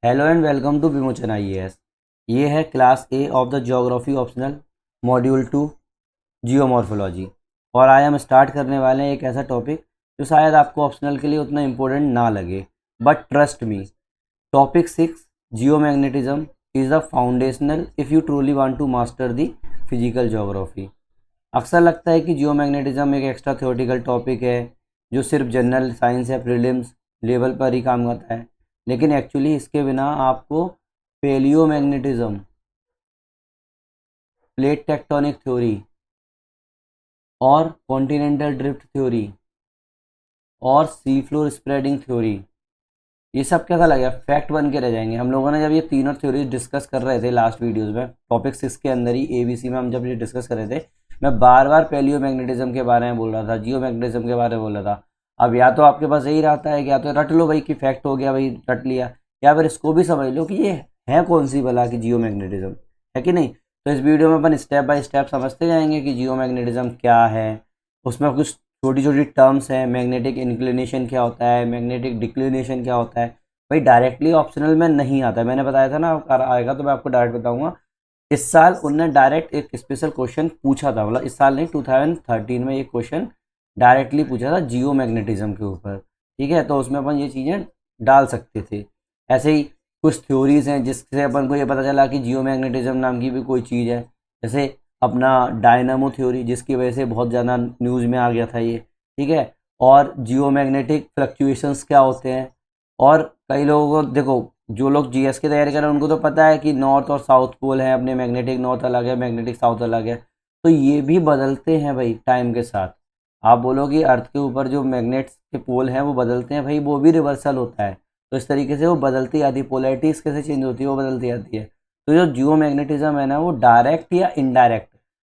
Hello and welcome to विमोचन IAS. ये है class A of the geography optional module 2 geomorphology. और आज हम स्टार्ट करने वाले हैं एक ऐसा टॉपिक जो शायद आपको ऑप्शनल के लिए उतना इम्पोर्टेंट ना लगे, but trust me, topic 6 geomagnetism is the foundational if you truly want to master the physical geography. अक्सर लगता है कि जियोमैग्नेटिज्म एक एक्स्ट्रा थ्योरेटिकल टॉपिक है जो सिर्फ जनरल साइंस या प्रीलिम्स लेवल पर ही काम करता है, लेकिन एक्चुअली इसके बिना आपको पेलियोमैग्नेटिज्म, प्लेट टेक्टोनिक थ्योरी और कॉन्टिनेंटल ड्रिफ्ट थ्योरी और सी फ्लोर स्प्रेडिंग थ्योरी, ये सब कैसा लगेगा, फैक्ट बन के रह जाएंगे। हम लोगों ने जब ये तीनों थ्योरीज डिस्कस कर रहे थे लास्ट वीडियोस में, टॉपिक 6 के अंदर ही ABC में हम जब ये डिस्कस कर रहे थे, मैं बार बार पेलियो मैग्नेटिज्म के बारे में बोल रहा था, जियो मैग्नेटिज्म के बारे में बोल रहा था। अब या तो आपके पास यही रहता है कि या तो रट लो भाई कि फैक्ट हो गया भाई, रट लिया, या फिर इसको भी समझ लो कि ये है कौन सी भला की जियो मैग्नेटिज्म, है कि नहीं। तो इस वीडियो में अपन स्टेप बाय स्टेप समझते जाएंगे कि जियो मैग्नेटिज्म क्या है। उसमें कुछ छोटी छोटी टर्म्स हैं, मैग्नेटिक इंक्लिनेशन क्या होता है, मैग्नेटिक डिक्लिनेशन क्या होता है। भाई डायरेक्टली ऑप्शनल में नहीं आता है, मैंने बताया था ना आएगा, तो मैं आपको डायरेक्ट बताऊंगा। इस साल उनने डायरेक्ट एक स्पेशल क्वेश्चन पूछा था, मतलब इस साल नहीं, 2013 में एक क्वेश्चन डायरेक्टली पूछा था जियो मैग्नेटिज्म के ऊपर। ठीक है, तो उसमें अपन ये चीज़ें डाल सकते थे। ऐसे ही कुछ थ्योरीज हैं जिससे अपन को ये पता चला कि जियो मैग्नेटिज्म नाम की भी कोई चीज़ है। जैसे अपना डायनामो थ्योरी, जिसकी वजह से बहुत ज़्यादा न्यूज़ में आ गया था ये। ठीक है, और जियो मैग्नेटिक फ्लक्चुएशंस क्या होते हैं। और कई लोगों को देखो, जो लोग जीएस की तैयारी कर रहे हैं उनको तो पता है कि नॉर्थ और साउथ पोल है, अपने मैग्नेटिक नॉर्थ अलग है, मैग्नेटिक साउथ अलग है। तो ये भी बदलते हैं भाई टाइम के साथ। आप बोलो कि अर्थ के ऊपर जो मैग्नेट्स के पोल हैं वो बदलते हैं, भाई वो भी रिवर्सल होता है। तो इस तरीके से वो बदलती आती है, पोलैरिटीज़ कैसे चेंज होती है वो बदलती आती है। तो जो जियो मैग्नेटिज्म है ना, वो डायरेक्ट या इनडायरेक्ट,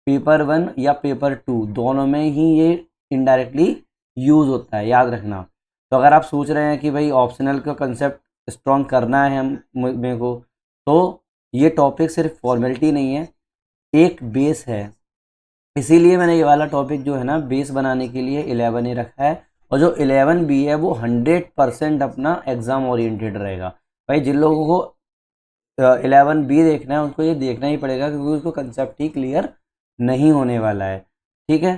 पेपर 1 या पेपर 2 दोनों में ही ये इनडायरेक्टली यूज़ होता है, याद रखना। तो अगर आप सोच रहे हैं कि भाई ऑप्शनल का कंसेप्ट स्ट्रॉन्ग करना है हम मेरे को, तो ये टॉपिक सिर्फ फॉर्मेलिटी नहीं है, एक बेस है। इसीलिए मैंने ये वाला टॉपिक जो है ना बेस बनाने के लिए 11 ही रखा है। और जो 11 भी है वो 100% अपना एग्ज़ाम ओरिएंटेड रहेगा। भाई जिन लोगों को 11 बी देखना है उनको ये देखना ही पड़ेगा, क्योंकि उसको कंसेप्ट ही क्लियर नहीं होने वाला है। ठीक है,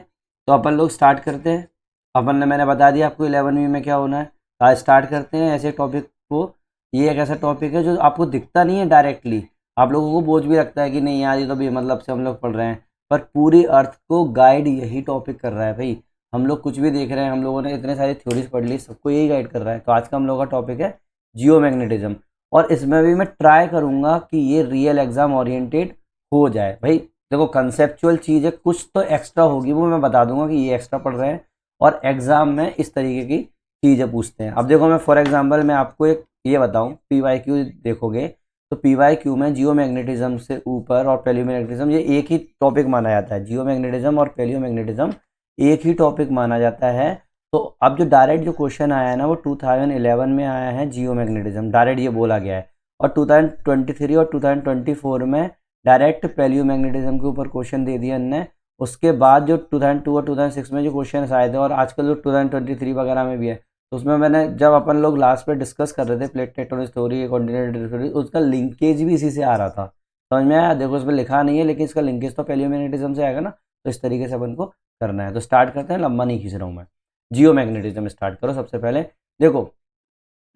तो अपन लोग स्टार्ट करते हैं। अपन ने, मैंने बता दिया आपको 11 बी में क्या होना है। आज स्टार्ट करते हैं ऐसे टॉपिक को। ये एक ऐसा टॉपिक है जो आपको दिखता नहीं है डायरेक्टली, आप लोगों को बोझ भी लगता है कि नहीं यार ये तो बेमतलब से हम लोग पढ़ रहे हैं, पर पूरी अर्थ को गाइड यही टॉपिक कर रहा है भाई। हम लोग कुछ भी देख रहे हैं, हम लोगों ने इतने सारी थ्योरीज पढ़ ली, सबको यही गाइड कर रहा है। तो आज का हम लोगों का टॉपिक है जियो मैग्नेटिज्म। और इसमें भी मैं ट्राई करूंगा कि ये रियल एग्जाम ओरिएंटेड हो जाए। भाई देखो, कंसेप्चुअल चीज़ है, कुछ तो एक्स्ट्रा होगी, वो मैं बता दूंगा कि ये एक्स्ट्रा पढ़ रहे हैं और एग्जाम में इस तरीके की चीज़ें पूछते हैं। अब देखो, मैं फॉर एग्जांपल मैं आपको एक ये बताऊं, PYQ देखोगे तो PYQ में जियो मैग्नेटिज्म से ऊपर और पेलियोमैग्नेटिज्म, ये एक ही टॉपिक माना जाता है। जियो मैग्नेटिज्म और पेलियोमैग्नेटिज्म एक ही टॉपिक माना जाता है। तो अब जो डायरेक्ट जो क्वेश्चन आया है ना, वो 2011 में आया है, जियो मैग्नेटिज्म डायरेक्ट ये बोला गया है। और 2023 और 2024 में डायरेक्ट पेलियो मैग्नेटिज्म के ऊपर क्वेश्चन दे दिया इनने। उसके बाद जो 2002 और 2006 में जो क्वेश्चन आए थे, और आजकल जो 2023 वगैरह में भी है, तो उसमें मैंने जब अपन लोग लास्ट पे डिस्कस कर रहे थे plate tectonic theory, continental theory, उसका लिंकेज भी इसी से आ रहा था। समझ में आया? देखो उसमें लिखा नहीं है, लेकिन इसका लिंकेज तो पेलियो मैग्नेटिज्म से आएगा ना। तो इस तरीके से अपन को करना है। तो स्टार्ट करते हैं, लंबा नहीं खींच रहा हूँ मैं। जियो मैग्नेटिज्म स्टार्ट करो सबसे पहले। देखो,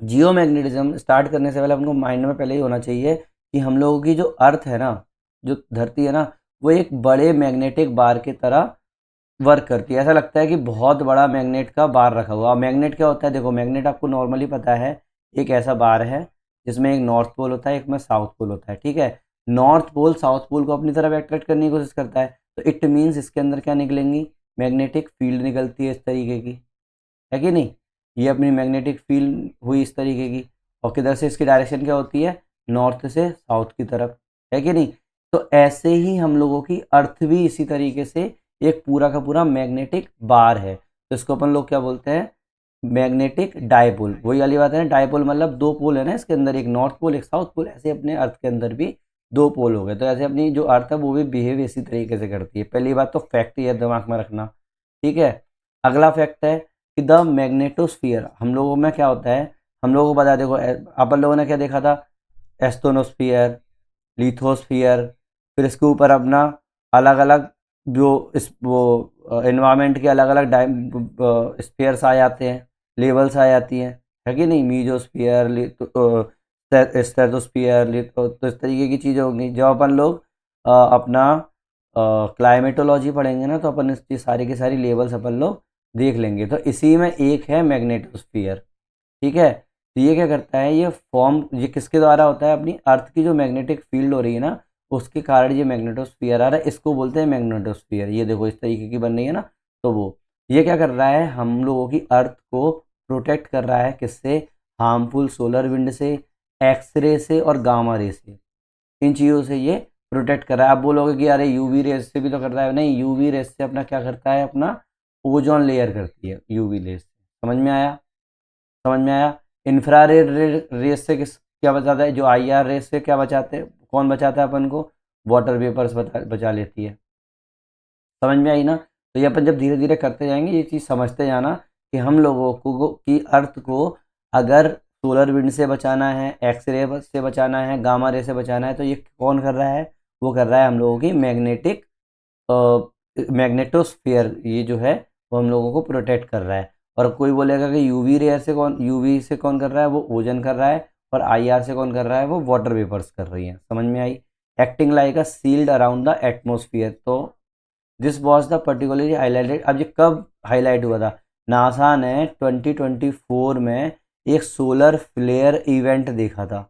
जियो मैग्नेटिज्म स्टार्ट करने से पहले हमको माइंड में पहले ही होना चाहिए कि हम लोगों की जो अर्थ है ना, जो धरती है ना, वो एक बड़े मैग्नेटिक बार की तरह वर्क करती है। ऐसा लगता है कि बहुत बड़ा मैग्नेट का बार रखा हुआ। मैग्नेट क्या होता है? देखो, मैग्नेट आपको नॉर्मली पता है, एक ऐसा बार है जिसमें एक नॉर्थ पोल होता है, एक में साउथ पोल होता है। ठीक है, नॉर्थ पोल साउथ पोल को अपनी तरफ अट्रैक्ट करने की कोशिश करता है, तो इट मीन्स इसके अंदर क्या निकलेंगी? मैग्नेटिक फील्ड निकलती है इस तरीके की, है कि नहीं। ये अपनी मैग्नेटिक फील्ड हुई इस तरीके की, और किधर से इसकी डायरेक्शन क्या होती है? नॉर्थ से साउथ की तरफ, है कि नहीं। तो ऐसे ही हम लोगों की अर्थ भी इसी तरीके से एक पूरा का पूरा मैग्नेटिक बार है। तो इसको अपन लोग क्या बोलते हैं? Magnetic dipole. वही वाली बात है ना, डायपोल मतलब दो पोल है ना इसके अंदर, एक नॉर्थ पोल एक साउथ पोल। ऐसे अपने अर्थ के अंदर भी दो पोल हो गए। तो ऐसे अपनी जो अर्थ है वो भी बिहेव इसी तरीके से करती है। पहली बात तो फैक्ट ये दिमाग में रखना। ठीक है, अगला फैक्ट है कि द मैग्नेटोस्फीयर हम लोगों में क्या होता है। हम लोगों को बता, देखो अपन लोगों ने क्या देखा था, एस्टोनोस्फियर, लिथोस्फियर, फिर इसके ऊपर अपना अलग अलग जो इस वो एनवायरनमेंट के अलग अलग स्फीयर्स आ जाते हैं, लेवल्स आ जाती हैं, है कि नहीं, मीजोस्फियर, स्ट्रेटोस्फियर, तो इस तरीके की चीज़ें होंगी। जब अपन लोग अपना क्लाइमेटोलॉजी पढ़ेंगे ना, तो अपन इसकी सारी की सारी लेवल्स अपन लोग देख लेंगे। तो इसी में एक है मैग्नेटोस्फियर, ठीक है। तो ये क्या करता है, ये किसके द्वारा होता है, अपनी अर्थ की जो मैग्नेटिक फील्ड हो रही है ना, उसके कारण ये मैग्नेटोस्फीयर आ रहा है, इसको बोलते हैं मैग्नेटोस्फीयर। ये देखो इस तरीके की बन रही है ना, तो वो ये क्या कर रहा है, हम लोगों की अर्थ को प्रोटेक्ट कर रहा है, किससे, हार्मफुल सोलर विंड से, एक्सरे से और गामा रे से, इन चीज़ों से ये प्रोटेक्ट कर रहा है। आप बोलोगे कि अरे यूवी रेस से भी तो कर रहा है, नहीं, यूवी रेस से अपना क्या करता है, अपना ओजोन लेयर करती है यूवी रेस से। समझ में आया, समझ में आया। इंफ्रारेड रेस से किस क्या बचाता है, जो आईआर रेस से क्या बचाते हैं, कौन बचाता है अपन को, वाटर वेपर्स बचा लेती है। समझ में आई ना। तो ये अपन जब धीरे धीरे करते जाएंगे, ये चीज़ समझते जाना कि हम लोगों को की अर्थ को अगर सोलर विंड से बचाना है, एक्सरे से बचाना है, गामा रे से बचाना है, तो ये कौन कर रहा है, वो कर रहा है हम लोगों की मैग्नेटोस्फीयर, ये जो है वो हम लोगों को प्रोटेक्ट कर रहा है। और कोई बोलेगा कि यूवी से कौन कर रहा है, वो ओजन कर रहा है, और आईआर से कौन कर रहा है, वो वाटर वेपर्स कर रही हैं। समझ में आई। Acting like a sealed around the atmosphere, तो this was the particularly highlighted. अब ये कब हाईलाइट हुआ था, नासा ने 2024 में एक सोलर फ्लेयर इवेंट देखा था।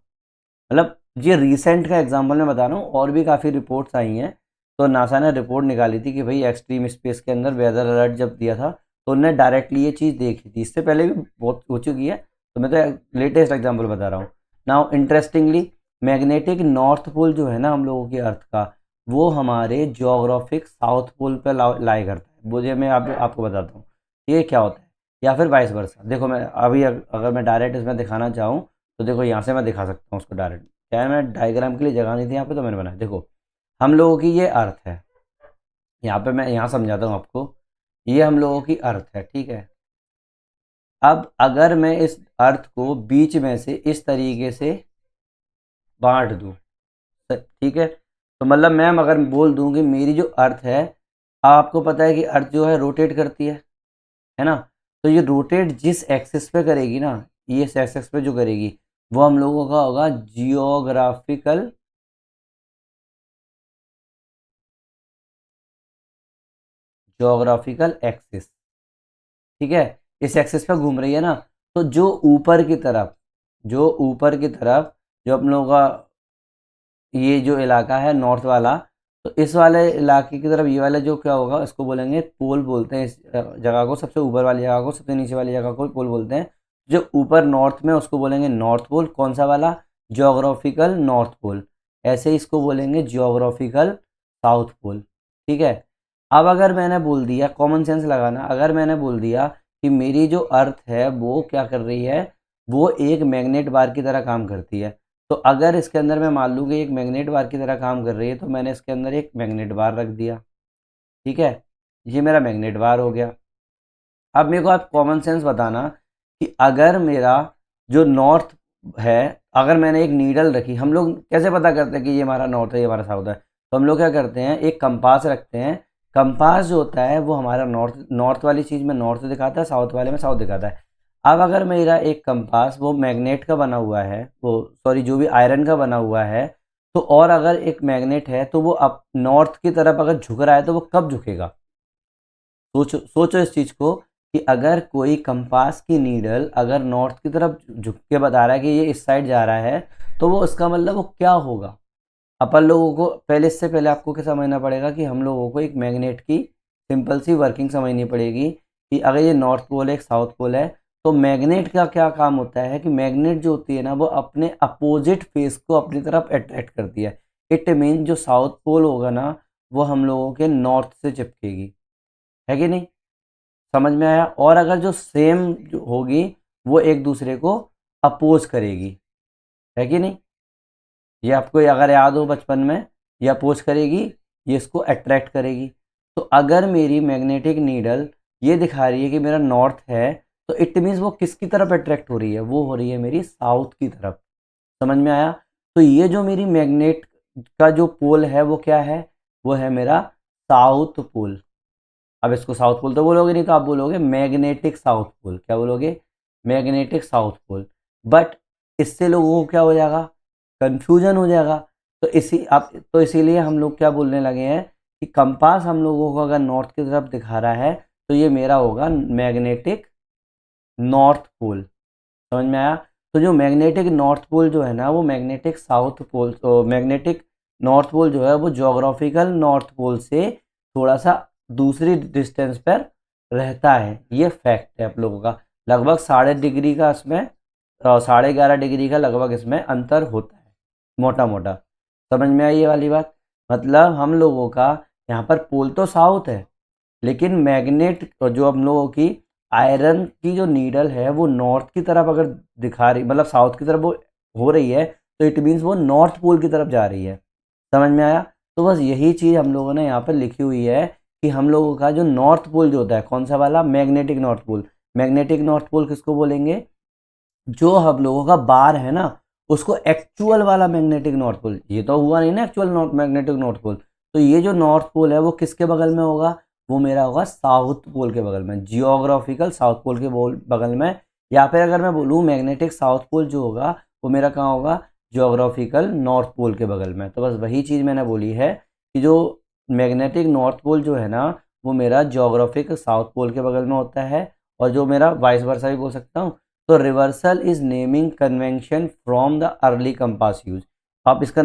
मतलब ये रिसेंट का एग्जांपल मैं बता रहा हूँ, और भी काफ़ी रिपोर्ट्स आई हैं। तो नासा ने रिपोर्ट निकाली थी कि भाई एक्सट्रीम स्पेस के अंदर वेदर अलर्ट जब दिया था, तो उन्होंने डायरेक्टली ये चीज़ देखी थी। इससे पहले भी बहुत हो चुकी है, तो मैं तो लेटेस्ट एग्जांपल बता रहा हूँ। Now interestingly, magnetic north pole जो है ना हम लोगों की अर्थ का, वो हमारे जियोग्राफिक साउथ पोल पर लाई करता है। मुझे मैं आपको बताता हूँ ये क्या होता है, या फिर वाइस वर्सा। देखो मैं अभी अगर मैं डायरेक्ट इसमें दिखाना चाहूँ, तो देखो यहाँ से मैं दिखा सकता हूँ उसको डायरेक्ट। क्या है, मैं डायग्राम के लिए जगह नहीं थी यहाँ पे, तो मैंने बनाया। देखो हम लोगों की ये अर्थ है, यहाँ पे मैं यहाँ समझाता हूँ आपको। ये हम लोगों की अर्थ है, ठीक है। अब अगर मैं इस अर्थ को बीच में से इस तरीके से बांट दूँ, ठीक है, तो मतलब मैम अगर बोल दूँ कि मेरी जो अर्थ है, आपको पता है कि अर्थ जो है रोटेट करती है ना। तो ये रोटेट जिस एक्सिस पे करेगी ना, ये इस एक्सिस पे जो करेगी, वो हम लोगों का होगा जियोग्राफिकल एक्सिस, ठीक है। इस एक्सिस पे घूम रही है ना, तो जो ऊपर की तरफ जो हम लोगों का ये जो इलाका है नॉर्थ वाला, तो इस वाले इलाके की तरफ ये वाला जो क्या होगा, इसको बोलेंगे पोल बोलते हैं। इस जगह को, सबसे ऊपर वाली जगह को, सबसे नीचे वाली जगह को पोल बोलते हैं। जो ऊपर नॉर्थ में, उसको बोलेंगे नॉर्थ पोल। कौन सा वाला, जियोग्राफिकल नॉर्थ पोल। ऐसे ही इसको बोलेंगे जियोग्राफिकल साउथ पोल, ठीक है। अब अगर मैंने बोल दिया, कॉमन सेंस लगाना, अगर मैंने बोल दिया कि मेरी जो अर्थ है वो क्या कर रही है, वो एक मैग्नेट बार की तरह काम करती है। तो अगर इसके अंदर मैं मान लूँ कि एक मैग्नेट बार की तरह काम कर रही है, तो मैंने इसके अंदर एक मैग्नेट बार रख दिया, ठीक है। ये मेरा मैग्नेट बार हो गया। अब मेरे को आप कॉमन सेंस बताना कि अगर मेरा जो नॉर्थ है, अगर मैंने एक नीडल रखी, हम लोग कैसे पता करते हैं कि ये हमारा नॉर्थ है, ये हमारा साउथ है, तो हम लोग क्या करते हैं, एक कंपास रखते हैं। कंपास जो होता है वो हमारा नॉर्थ नॉर्थ वाली चीज़ में नॉर्थ दिखाता है, साउथ वाले में साउथ दिखाता है। अब अगर मेरा एक कंपास वो मैग्नेट का बना हुआ है, वो सॉरी जो भी आयरन का बना हुआ है, तो और अगर एक मैग्नेट है, तो वो अप नॉर्थ की तरफ अगर झुक रहा है, तो वो कब झुकेगा, सोचो सोचो इस चीज़ को, कि अगर कोई कंपास की नीडल अगर नॉर्थ की तरफ झुक के बता रहा है कि ये इस साइड जा रहा है, तो वो उसका मतलब वो क्या होगा। अपन लोगों को पहले, इससे पहले आपको क्या समझना पड़ेगा कि हम लोगों को एक मैग्नेट की सिंपल सी वर्किंग समझनी पड़ेगी, कि अगर ये नॉर्थ पोल है, एक साउथ पोल है, तो मैग्नेट का क्या काम होता है, कि मैग्नेट जो होती है ना, वो अपने अपोजिट फेस को अपनी तरफ अट्रैक्ट करती है। इट मीन जो साउथ पोल होगा ना, वो हम लोगों के नॉर्थ से चिपकेगी, है कि नहीं, समझ में आया। और अगर जो सेम जो होगी, वो एक दूसरे को अपोज करेगी, है कि नहीं। ये आपको अगर याद हो बचपन में, ये अपोज करेगी, ये इसको अट्रैक्ट करेगी। तो अगर मेरी मैग्नेटिक नीडल ये दिखा रही है कि मेरा नॉर्थ है, तो इट मीन्स वो किसकी तरफ अट्रैक्ट हो रही है, वो हो रही है मेरी साउथ की तरफ। समझ में आया। तो ये जो मेरी मैग्नेट का जो पोल है वो क्या है, वो है मेरा साउथ पोल। अब इसको साउथ पोल तो बोलोगे नहीं, तो आप बोलोगे मैग्नेटिक साउथ पोल। क्या बोलोगे, मैग्नेटिक साउथ पोल। बट इससे लोगों को क्या हो जाएगा, कंफ्यूजन हो जाएगा। तो इसीलिए हम लोग क्या बोलने लगे हैं कि कंपास हम लोगों को अगर नॉर्थ की तरफ दिखा रहा है तो ये मेरा होगा मैग्नेटिक नॉर्थ पोल। समझ में आया। तो जो मैग्नेटिक नॉर्थ पोल जो है ना, वो magnetic south pole, magnetic north pole जो है वो ज्योग्राफिकल नॉर्थ पोल से थोड़ा सा दूसरी डिस्टेंस पर रहता है। ये फैक्ट है आप लोगों का। लगभग 11.5 डिग्री का इसमें 11.5 डिग्री का लगभग इसमें अंतर होता है, मोटा मोटा। समझ में आई ये वाली बात। मतलब हम लोगों का यहाँ पर पोल तो साउथ है, लेकिन मैग्नेट जो हम लोगों की आयरन की जो नीडल है वो नॉर्थ की तरफ अगर दिखा रही, मतलब साउथ की तरफ वो हो रही है, तो इट मीन्स वो नॉर्थ पोल की तरफ जा रही है। समझ में आया। तो बस यही चीज़ हम लोगों ने यहाँ पर लिखी हुई है कि हम लोगों का जो नॉर्थ पोल जो होता है, कौन सा वाला, magnetic north pole. Magnetic north pole किसको बोलेंगे, जो हम लोगों का बार है ना, उसको एक्चुअल वाला मैग्नेटिक नॉर्थ पोल। ये तो हुआ नहीं ना एक्चुअल मैग्नेटिक नॉर्थ पोल। तो ये जो नॉर्थ पोल है वो किसके बगल में होगा, वो मेरा होगा साउथ पोल के बगल में, जियोग्राफिकल साउथ पोल के बगल में। या फिर अगर मैं बोलूँ मैग्नेटिक साउथ पोल जो होगा वो मेरा कहाँ होगा, जियोग्राफिकल नॉर्थ पोल के बगल में। तो बस वही चीज़ मैंने बोली है कि जो मैग्नेटिक नॉर्थ पोल जो है ना, वो मेरा जियोग्राफिक साउथ पोल के बगल में होता है। और जो मेरा वाइस वर्सा भी बोल सकता हूँ। तो reversal is naming convention from the early compass use. आप इसका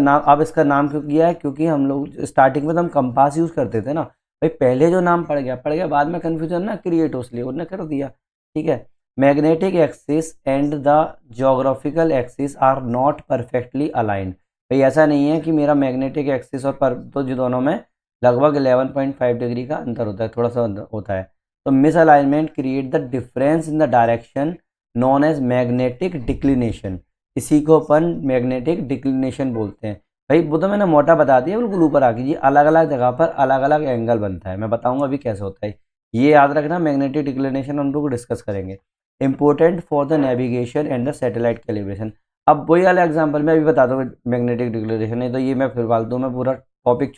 नाम क्यों किया है, क्योंकि हम लोग स्टार्टिंग में तो हम कंपास यूज करते थे ना भाई, पहले जो नाम पड़ गया बाद में कन्फ्यूजन ना क्रिएट हो, इसलिए उन्होंने कर दिया। ठीक है। Magnetic axis and the geographical axis are not perfectly aligned. भाई ऐसा नहीं है कि मेरा मैग्नेटिक एक्सिस और पर तो जो दोनों में लगभग 11.5 डिग्री का अंतर होता है, थोड़ा सा होता है। तो misalignment create the difference in the direction known as magnetic declination. इसी को अपन मैग्नेटिक डिक्लिनेशन बोलते हैं। भाई वो तो मैंने मोटा बता दिया, बिल्कुल ऊपर आ कीजिए। अलग अलग जगह पर अलग अलग एंगल बनता है, मैं बताऊंगा अभी कैसे होता है। ये याद रखना, मैग्नेटिक डिक्लिनेशन हम लोग डिस्कस करेंगे। Important for the navigation and the satellite calibration. अब वही वाला एग्जाम्पल मैं अभी बता दूँ, मैग्नेटिक डिक्लेरेशन है तो ये मैं फिर फालतू में पूरा टॉपिक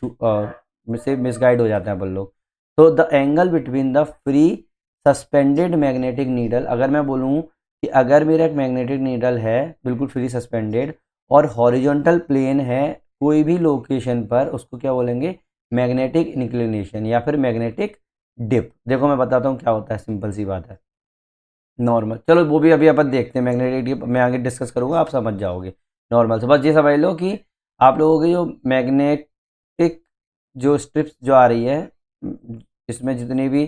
से मिसगाइड हो जाते हैं अपन लोग। तो the angle between the free suspended magnetic needle, अगर मैं बोलूँ कि अगर मेरा एक मैग्नेटिक नीडल है बिल्कुल फ्री सस्पेंडेड और हॉरिजॉन्टल प्लेन है कोई भी लोकेशन पर, उसको क्या बोलेंगे, मैग्नेटिक इंक्लिनेशन या फिर मैग्नेटिक डिप। देखो मैं बताता हूँ क्या होता है, सिंपल सी बात है। नॉर्मल, चलो वो भी अभी अपन देखते हैं, मैग्नेटिक डिप मैं आगे डिस्कस करूँगा, आप समझ जाओगे। नॉर्मल से बस ये समझ लो कि आप लोगों की जो मैग्नेटिक जो स्ट्रिप्स जो आ रही है, इसमें जितनी भी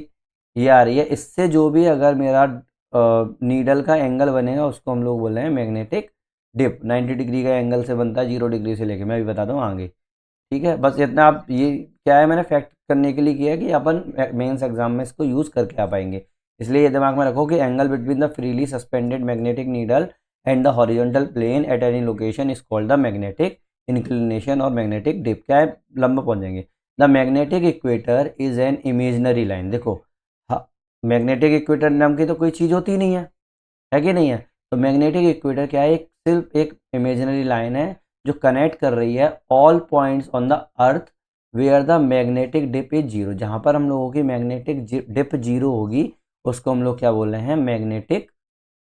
ये आ रही है, इससे जो भी अगर मेरा नीडल का एंगल बनेगा उसको हम लोग बोल रहे हैं मैग्नेटिक डिप। 90 डिग्री का एंगल से बनता है, 0 डिग्री से लेके, मैं भी बताता हूँ आगे। ठीक है, बस इतना आप ये क्या है मैंने फैक्ट करने के लिए किया है कि अपन मेंस एग्जाम में इसको यूज़ करके आ पाएंगे। इसलिए ये दिमाग में रखो कि angle between the freely suspended magnetic needle and the horizontal plane at any location is called the magnetic inclination और मैग्नेटिक डिप। क्या है, लंबा पहुंच जाएंगे। The magnetic equator is an imaginary line. देखो, हाँ, मैग्नेटिक इक्वेटर नाम की तो कोई चीज़ होती नहीं है कि नहीं है। तो मैग्नेटिक इक्वेटर क्या है, सिर्फ एक इमेजिनरी लाइन है जो कनेक्ट कर रही है all points on the earth where the magnetic dip is zero. जहाँ पर हम लोगों की मैग्नेटिक डिप जीरो होगी उसको हम लोग क्या बोल रहे हैं, मैग्नेटिक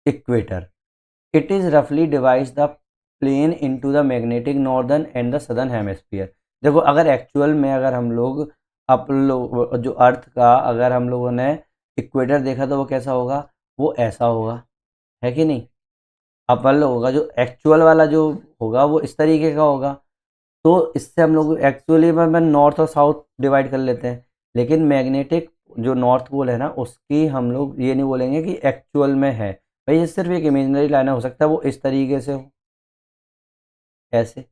इक्वेटर। इट इज़ रफली divides the plane into the magnetic northern and the southern hemisphere. देखो अगर एक्चुअल में अगर हम लोग जो अर्थ का अगर हम लोगों ने इक्वेटर देखा तो वो कैसा होगा, वो ऐसा होगा, है कि नहीं। अपन लोगों का जो एक्चुअल वाला जो होगा वो इस तरीके का होगा। तो इससे हम लोग एक्चुअली में नॉर्थ और साउथ डिवाइड कर लेते हैं। लेकिन मैग्नेटिक जो नॉर्थ पोल है ना, उसकी हम लोग ये नहीं बोलेंगे कि एक्चुअल में है। भाई ये सिर्फ एक इमेजिनरी लाइन हो सकता है वो इस तरीके से हो, ऐसे,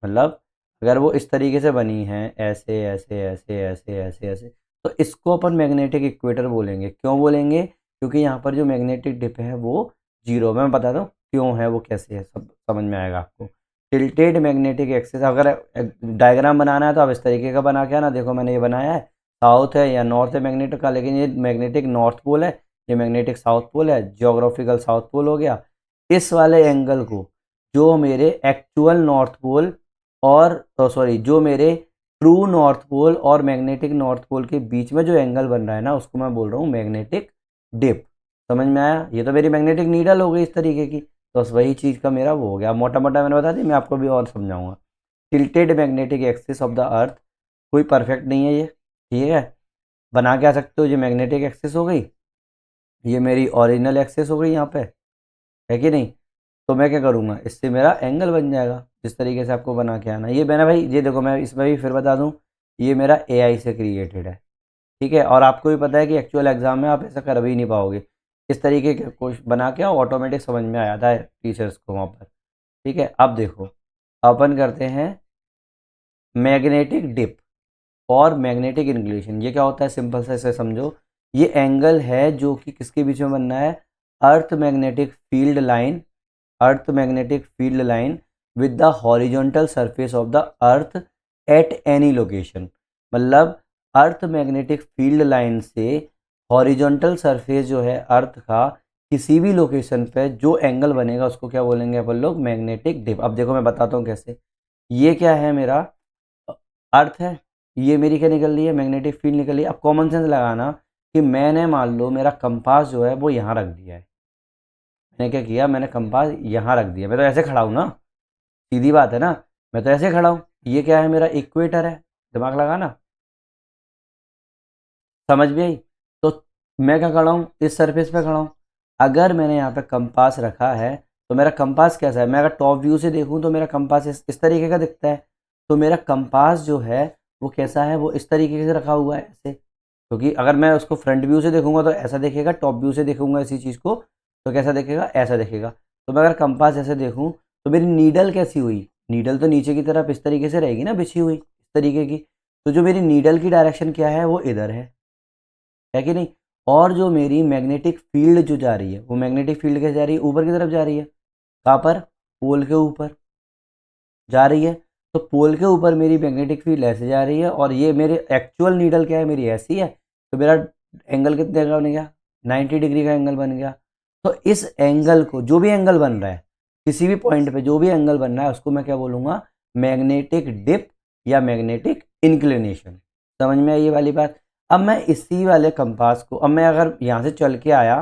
मतलब अगर वो इस तरीके से बनी है, ऐसे ऐसे ऐसे ऐसे ऐसे ऐसे, तो इसको अपन मैग्नेटिक इक्वेटर बोलेंगे। क्यों बोलेंगे, क्योंकि यहाँ पर जो मैग्नेटिक डिप है वो जीरो। मैं बताता हूँ क्यों है, वो कैसे है, सब समझ में आएगा आपको। टिल्टेड मैग्नेटिक एक्सिस, अगर डायग्राम बनाना है तो आप इस तरीके का बना के आना। देखो मैंने ये बनाया है, साउथ है या नॉर्थ है मैग्नेटिक का, लेकिन ये मैग्नेटिक नॉर्थ पोल है, ये मैग्नेटिक साउथ पोल है, जियोग्राफिकल साउथ पोल हो गया। इस वाले एंगल को जो मेरे एक्चुअल नॉर्थ पोल और सॉरी जो मेरे ट्रू नॉर्थ पोल और मैग्नेटिक नॉर्थ पोल के बीच में जो एंगल बन रहा है ना, उसको मैं बोल रहा हूँ मैग्नेटिक डिप। समझ में आया? ये तो मेरी मैग्नेटिक नीडल हो गई इस तरीके की, तो बस वही चीज़ का मेरा वो हो गया। मोटा मोटा मैंने बता दी, मैं आपको भी और समझाऊंगा। Tilted magnetic axis of the earth, कोई परफेक्ट नहीं है ये, ठीक है। बना के आ सकते हो, ये मैग्नेटिक एक्सिस हो गई, ये मेरी ओरिजिनल एक्सिस हो गई यहाँ पे, है कि नहीं। तो मैं क्या करूँगा, इससे मेरा एंगल बन जाएगा जिस तरीके से आपको बना के आना। ये मैंने भाई, ये देखो मैं इसमें भी फिर बता दूँ, ये मेरा एआई से क्रिएटेड है, ठीक है। और आपको भी पता है कि एक्चुअल एग्जाम में आप ऐसा कर भी नहीं पाओगे। इस तरीके के क्वेश्चन बना के ऑटोमेटिक समझ में आ जाता है टीचर्स को वहाँ पर, ठीक है। अब देखो, अपन करते हैं मैग्नेटिक डिप और मैग्नेटिक इंक्लिनेशन। ये क्या होता है, सिंपल से इसे समझो। ये एंगल है जो कि किसके बीच में बनना है, अर्थ magnetic field line, earth magnetic field line with the horizontal surface of the earth at any location. मतलब अर्थ मैग्नेटिक फील्ड लाइन से हॉरिजॉन्टल सरफेस जो है अर्थ का, किसी भी लोकेशन पे जो एंगल बनेगा उसको क्या बोलेंगे अपन लोग, मैग्नेटिक डिप। अब देखो मैं बताता हूँ कैसे। ये क्या है, मेरा अर्थ है, ये मेरी क्या निकल रही है, मैग्नेटिक फील्ड निकल रही है। अब कॉमन सेंस लगाना कि मैंने मान लो मेरा कंपास जो है वो यहाँ रख दिया है। मैंने क्या किया, मैंने कंपास यहाँ रख दिया, मैं तो ऐसे खड़ा हूँ ना, सीधी बात है ना, मैं तो ऐसे खड़ा हूँ। ये क्या है, मेरा इक्वेटर है, दिमाग लगाना, समझ भी आई। तो मैं क्या खड़ा हूँ, इस सरफेस पे खड़ा हूँ। अगर मैंने यहाँ पे कंपास रखा है, तो मेरा कंपास कैसा है, मैं अगर टॉप व्यू से देखूँ तो मेरा कंपास इस तरीके का दिखता है। तो मेरा कंपास जो है वो कैसा है, वो इस तरीके से रखा हुआ है ऐसे। क्योंकि अगर मैं उसको फ्रंट व्यू से देखूंगा तो ऐसा दिखेगा, टॉप व्यू से देखूंगा इसी चीज़ को तो कैसा दिखेगा, ऐसा दिखेगा। तो मैं अगर कंपास ऐसे देखूं तो मेरी नीडल कैसी हुई, नीडल तो नीचे की तरफ इस तरीके से रहेगी ना, बिछी हुई इस तरीके की। तो जो मेरी नीडल की डायरेक्शन क्या है, वो इधर है कि नहीं। और जो मेरी मैग्नेटिक फील्ड जो जा रही है, वो मैग्नेटिक फील्ड कैसे जा रही है, ऊपर की तरफ जा रही है। कहाँ पर, पोल के ऊपर जा रही है। तो पोल के ऊपर मेरी मैग्नेटिक फील्ड ऐसे जा रही है, और ये मेरे एक्चुअल नीडल क्या है, मेरी ऐसी है। तो मेरा एंगल कितने का बन गया, 90 डिग्री का एंगल बन गया। तो इस एंगल को, जो भी एंगल बन रहा है किसी भी पॉइंट पे, जो भी एंगल बन रहा है उसको मैं क्या बोलूँगा, मैग्नेटिक डिप या मैग्नेटिक इंक्लिनेशन। समझ में आई ये वाली बात। अब मैं इसी वाले कंपास को, अब मैं अगर यहाँ से चल के आया,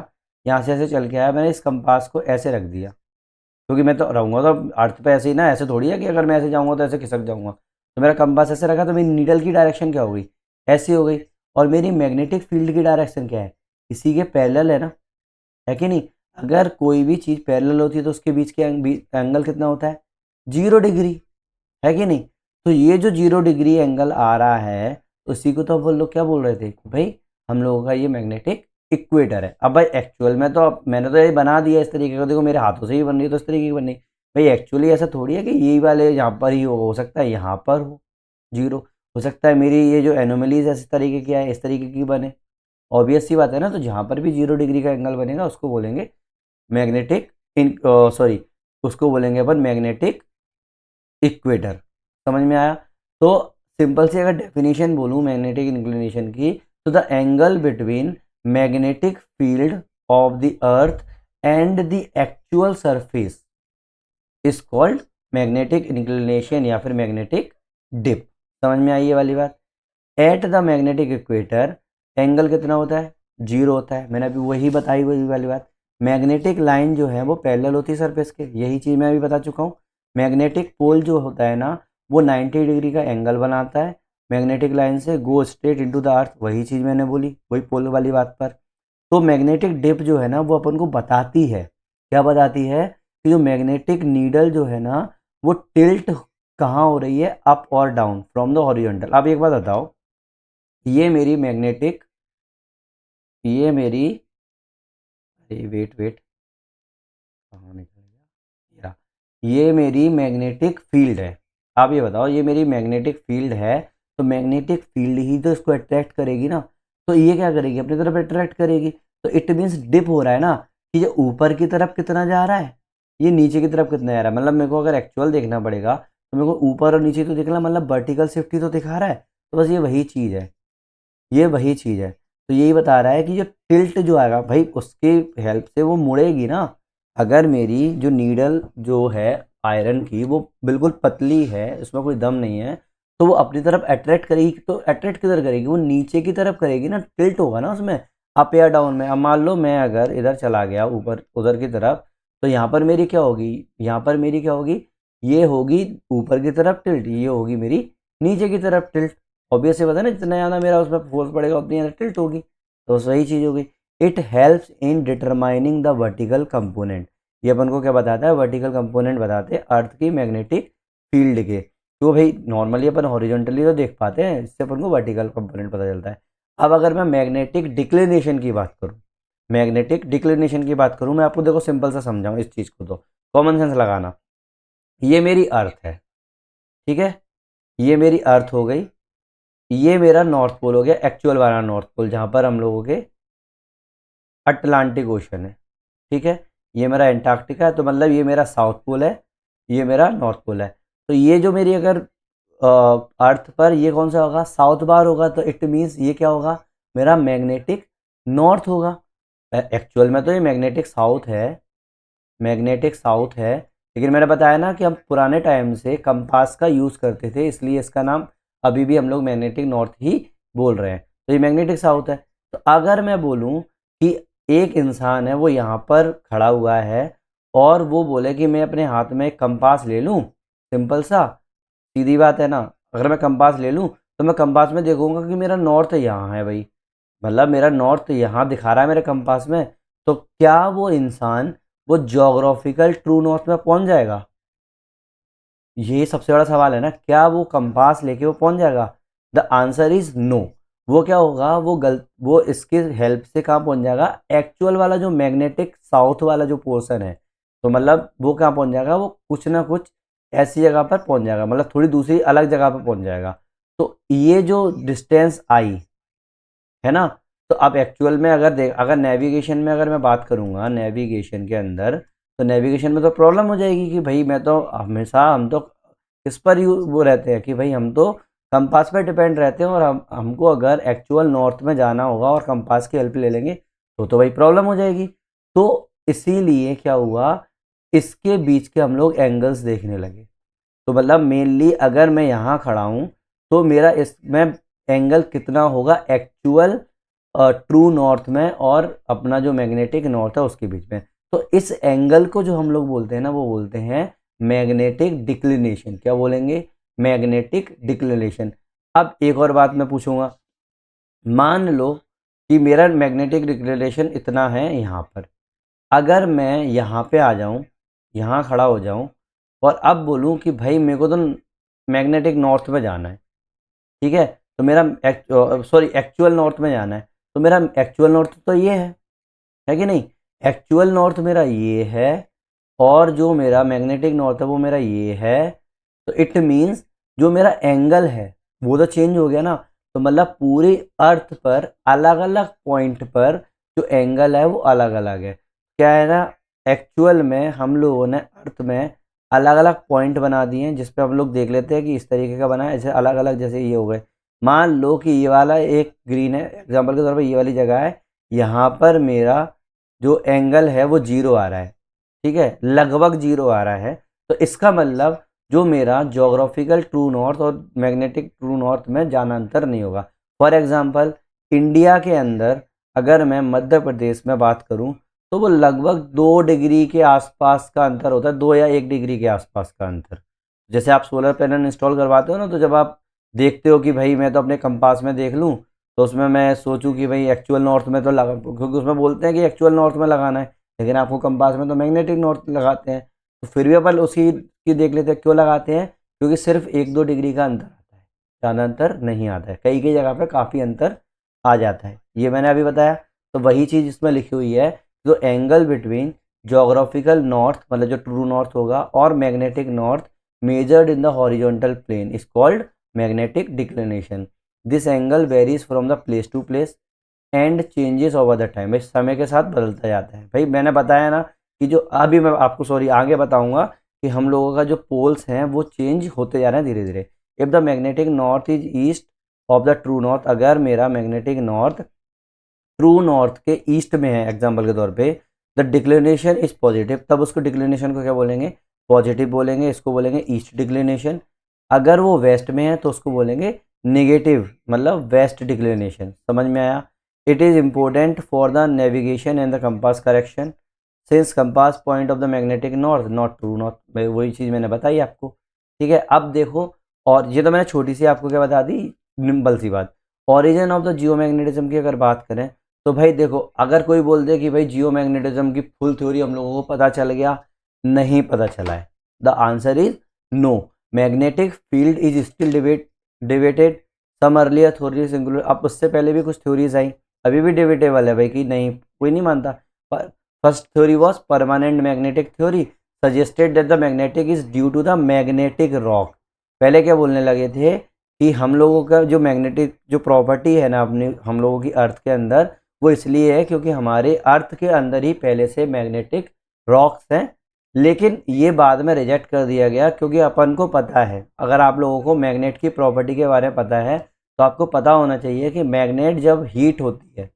यहाँ से ऐसे चल के आया, मैंने इस कंपास को ऐसे रख दिया, क्योंकि मैं तो रहूँगा तो अर्थ पे ऐसे ही ना, ऐसे थोड़ी है कि अगर मैं ऐसे जाऊँगा तो ऐसे खिसक जाऊँगा। तो मेरा कंपास ऐसे रखा, तो मेरी नीडल की डायरेक्शन क्या हो गई, ऐसी हो गई। और मेरी मैग्नेटिक फील्ड की डायरेक्शन क्या है, इसी के पैरेलल है ना, है कि नहीं। अगर कोई भी चीज़ पैरेलल होती है तो उसके बीच के एंगल कितना होता है, 0 डिग्री, है कि नहीं। तो ये जो 0 डिग्री एंगल आ रहा है, उसी को तो वो लोग क्या बोल रहे थे कि भाई हम लोगों का ये मैग्नेटिक इक्वेटर है। अब भाई एक्चुअल में तो, अब मैंने तो ये बना दिया इस तरीके का, देखो मेरे हाथों से ही बन रही है तो इस तरीके की बन रही। भाई एक्चुअली ऐसा थोड़ी है कि यही वाले यहाँ पर ही हो सकता है यहाँ पर हो जीरो, हो सकता है मेरी ये जो एनोमलीज इस तरीके की आए, इस तरीके की बने। ऑब्वियस सी बात है ना। तो जहाँ पर भी 0 डिग्री का एंगल बनेगा उसको बोलेंगे मैग्नेटिक इन सॉरी उसको बोलेंगे अपन मैग्नेटिक इक्वेटर। समझ में आया। तो सिंपल सी अगर डेफिनेशन बोलूँ मैग्नेटिक इंक्लिनेशन की, तो the angle between magnetic field of the earth and the actual surface is called magnetic inclination या फिर मैग्नेटिक डिप। समझ में आई ये वाली बात। At the magnetic equator angle कितना होता है, 0 होता है। मैंने अभी वही बताई, वही वाली बात। मैग्नेटिक लाइन जो है वो पैरेलल होती है सरफेस के, यही चीज़ मैं अभी बता चुका हूँ। मैग्नेटिक पोल जो होता है ना, वो 90 डिग्री का एंगल बनाता है मैग्नेटिक लाइन से, go straight into the earth, वही चीज़ मैंने बोली, वही पोल वाली बात पर। तो मैग्नेटिक डिप जो है ना, वो अपन को बताती है, क्या बताती है, कि जो मैग्नेटिक नीडल जो है ना, वो टिल्ट कहाँ हो रही है, अप और डाउन फ्रॉम द हॉरिजॉन्टल। अब एक बात बताओ, ये मेरी मैग्नेटिक, ये मेरी, अरे वेट वेट, कहाँ निकल गया, ये मेरी मैग्नेटिक फील्ड है। आप ये बताओ, ये मेरी मैग्नेटिक फील्ड है, तो मैग्नेटिक फील्ड ही तो इसको अट्रैक्ट करेगी ना। तो ये क्या करेगी, अपनी तरफ अट्रैक्ट करेगी। तो इट मीन्स डिप हो रहा है ना, कि ये ऊपर की तरफ कितना जा रहा है, ये नीचे की तरफ कितना जा रहा है। मतलब मेरे को अगर एक्चुअल देखना पड़ेगा तो मेरे को ऊपर और नीचे तो दिखना, मतलब वर्टिकल शिफ्ट ही तो दिखा रहा है। तो बस ये वही चीज़ है, ये वही चीज़ है। तो यही बता रहा है कि जो टिल्ट जो आएगा भाई, उसके हेल्प से वो मुड़ेगी ना। अगर मेरी जो नीडल जो है आयरन की वो बिल्कुल पतली है, उसमें कोई दम नहीं है, तो वो अपनी तरफ अट्रैक्ट करेगी, तो अट्रैक्ट किधर करेगी, वो नीचे की तरफ करेगी ना, टिल्ट होगा ना उसमें, अप या डाउन में। अब मान लो मैं अगर इधर चला गया ऊपर उधर की तरफ, तो यहाँ पर मेरी क्या होगी, यहाँ पर मेरी क्या होगी, ये होगी ऊपर की तरफ टिल्ट, ये होगी मेरी नीचे की तरफ टिल्ट। ऑब्वियस से पता है ना, जितना ज़्यादा मेरा उसमें फोर्स पड़ेगा उतनी ज़्यादा टिल्ट होगी, तो सही चीज़ होगी। It helps in determining the vertical component, ये अपन को क्या बताता है, वर्टिकल कंपोनेंट बताते हैं अर्थ की मैग्नेटिक फील्ड के। तो भाई नॉर्मली अपन हॉरिजॉन्टली तो देख पाते हैं, इससे अपन को वर्टिकल कंपोनेंट पता चलता है। अब अगर मैं मैग्नेटिक डिक्लिनेशन की बात करूँ, मैग्नेटिक डिक्लिनेशन की बात करूँ, मैं आपको देखो सिंपल सा समझाऊँ इस चीज़ को, तो कॉमन सेंस लगाना। ये मेरी अर्थ है, ठीक है, ये मेरी अर्थ हो गई, ये मेरा नॉर्थ पोल हो गया, एक्चुअल वाला नॉर्थ पोल जहाँ पर हम लोगों के अटलांटिक ओशन है, ठीक है। ये मेरा एंटार्क्टिका है, तो मतलब ये मेरा साउथ पोल है, ये मेरा नॉर्थ पोल है। तो ये जो मेरी अगर अर्थ पर ये कौन सा होगा, साउथ बार होगा, तो इट मीन्स ये क्या होगा, मेरा मैग्नेटिक नॉर्थ होगा। एक्चुअल में तो ये मैग्नेटिक साउथ है, मैग्नेटिक साउथ है, लेकिन मैंने बताया ना कि हम पुराने टाइम से कंपास का यूज़ करते थे, इसलिए इसका नाम अभी भी हम लोग मैग्नेटिक नॉर्थ ही बोल रहे हैं। तो ये मैग्नेटिक साउथ है। तो अगर मैं बोलूँ कि एक इंसान है वो यहाँ पर खड़ा हुआ है और वो बोले कि मैं अपने हाथ में एक कंपास ले लूँ, सिंपल सा सीधी बात है ना, अगर मैं कंपास ले लूँ तो मैं कंपास में देखूंगा कि मेरा नॉर्थ यहाँ है भाई, मतलब मेरा नॉर्थ यहाँ दिखा रहा है मेरे कंपास में, तो क्या वो इंसान वो जोग्राफिकल ट्रू नॉर्थ में पहुंच जाएगा, ये सबसे बड़ा सवाल है ना, क्या वो कंपास लेके वो पहुंच जाएगा। The answer is no. वो क्या होगा, वो इसके हेल्प से कहाँ पहुंच जाएगा, एक्चुअल वाला जो मैग्नेटिक साउथ वाला जो पोर्शन है, तो मतलब वो कहाँ पहुंच जाएगा, वो कुछ ना कुछ ऐसी जगह पर पहुंच जाएगा, मतलब थोड़ी दूसरी अलग जगह पर पहुंच जाएगा। तो ये जो डिस्टेंस आई है ना, तो अब एक्चुअल में अगर नेविगेशन में अगर मैं बात करूंगा, नेविगेशन के अंदर, तो नेविगेशन में तो प्रॉब्लम हो जाएगी कि भाई मैं तो हमेशा, हम तो इस पर वो रहते हैं कि भाई हम तो कंपास पर डिपेंड रहते हैं, और हमको अगर एक्चुअल नॉर्थ में जाना होगा और कंपास की हेल्प ले लेंगे तो भाई प्रॉब्लम हो जाएगी। तो इसीलिए क्या हुआ, इसके बीच के हम लोग एंगल्स देखने लगे। तो मतलब मेनली अगर मैं यहाँ खड़ा हूँ तो मेरा इसमें एंगल कितना होगा, एक्चुअल ट्रू नॉर्थ में और अपना जो मैग्नेटिक नॉर्थ है उसके बीच में। तो इस एंगल को जो हम लोग बोलते हैं ना, वो बोलते हैं मैग्नेटिक डिक्लिनेशन। क्या बोलेंगे, मैग्नेटिक डिक्लिनेशन। अब एक और बात मैं पूछूंगा, मान लो कि मेरा मैग्नेटिक डिक्लिनेशन इतना है यहाँ पर, अगर मैं यहाँ पे आ जाऊँ, यहाँ खड़ा हो जाऊँ और अब बोलूँ कि भाई मेरे को तो मैग्नेटिक नॉर्थ में जाना है, ठीक है, तो मेरा एक्चुअल नॉर्थ में जाना है, तो मेरा एक्चुअल नॉर्थ तो ये है कि नहीं, एक्चुअल नॉर्थ मेरा ये है, और जो मेरा मैग्नेटिक नॉर्थ है वो मेरा ये है। तो इट मीन्स जो मेरा एंगल है वो तो चेंज हो गया ना, तो मतलब पूरी अर्थ पर अलग अलग पॉइंट पर जो एंगल है वो अलग अलग है। क्या है ना, एक्चुअल में हम लोगों ने अर्थ में अलग अलग पॉइंट बना दिए हैं, जिस पे हम लोग देख लेते हैं कि इस तरीके का बना है, ऐसे अलग अलग, जैसे ये हो गए। मान लो कि ये वाला एक ग्रीन है, एग्जाम्पल के तौर पर ये वाली जगह है, यहाँ पर मेरा जो एंगल है वो जीरो आ रहा है, ठीक है, लगभग जीरो आ रहा है। तो इसका मतलब जो मेरा जोग्राफिकल ट्रू नॉर्थ और मैग्नेटिक ट्रू नॉर्थ में जाना अंतर नहीं होगा। फॉर एग्जांपल इंडिया के अंदर अगर मैं मध्य प्रदेश में बात करूं, तो वो लगभग 2 डिग्री के आसपास का अंतर होता है, 2 या 1 डिग्री के आसपास का अंतर। जैसे आप सोलर पैनल इंस्टॉल करवाते हो ना, तो जब आप देखते हो कि भाई मैं तो अपने कंपास में देख लूँ, तो उसमें मैं सोचूं कि भाई एक्चुअल नॉर्थ में तो लगा, क्योंकि उसमें बोलते हैं कि एक्चुअल नॉर्थ में लगाना है, लेकिन आपको कंपास में तो मैग्नेटिक नॉर्थ लगाते हैं। तो फिर भी अपन उसी की देख लेते हैं, क्यों लगाते हैं, क्योंकि सिर्फ 1-2 डिग्री का अंतर आता है, ज़्यादा अंतर नहीं आता है, कई कई जगह पे काफ़ी अंतर आ जाता है, ये मैंने अभी बताया। तो वही चीज़ इसमें लिखी हुई है, जो एंगल बिटवीन जोग्राफिकल नॉर्थ मतलब जो ट्रू नॉर्थ होगा और magnetic north measured in the horizontal plane is called magnetic declination. This angle varies from the place to place and changes over the time, भाई समय के साथ बदलता जाता है। भाई मैंने बताया ना कि जो अभी मैं आपको आगे बताऊंगा कि हम लोगों का जो पोल्स हैं वो चेंज होते जा रहे हैं धीरे धीरे। If the magnetic north is east of the true north, अगर मेरा मैग्नेटिक नॉर्थ ट्रू नॉर्थ के ईस्ट में है एग्जाम्पल के तौर पे, द डिक्लिनेशन इज पॉजिटिव, तब उसको डिक्लिनेशन को क्या बोलेंगे, पॉजिटिव बोलेंगे, इसको बोलेंगे ईस्ट डिक्लिनेशन। अगर वो वेस्ट में है तो उसको बोलेंगे नेगेटिव, मतलब वेस्ट डिक्लिनेशन। समझ में आया? It is important for the navigation and the compass correction since compass point of the magnetic north not true not, वही चीज़ मैंने बताई आपको। ठीक है, अब देखो, और ये तो मैंने छोटी सी आपको क्या बता दी, सिंपल सी बात। ओरिजिन ऑफ द जियोमैग्नेटिज्म की अगर बात करें तो भाई देखो, अगर कोई बोल दे कि भाई जियोमैग्नेटिज्म की फुल थ्योरी हम लोगों को पता चल गया, नहीं पता चला है। The answer is no. Magnetic field is still debated. Some earlier theories include, अब उससे पहले भी कुछ थ्योरीज आई, अभी भी डिबेटेबल है भाई, कि नहीं कोई नहीं मानता। First theory was permanent magnetic theory suggested that the magnetic is due to the magnetic rock. पहले क्या बोलने लगे थे कि हम लोगों का जो मैग्नेटिक जो प्रॉपर्टी है ना अपनी हम लोगों की अर्थ के अंदर, वो इसलिए है क्योंकि हमारे अर्थ के अंदर ही पहले से मैग्नेटिक रॉक्स हैं। लेकिन ये बाद में रिजेक्ट कर दिया गया क्योंकि अपन को पता है, अगर आप लोगों को मैग्नेट की प्रॉपर्टी के बारे में पता है तो आपको पता होना चाहिए कि मैग्नेट जब हीट होती है,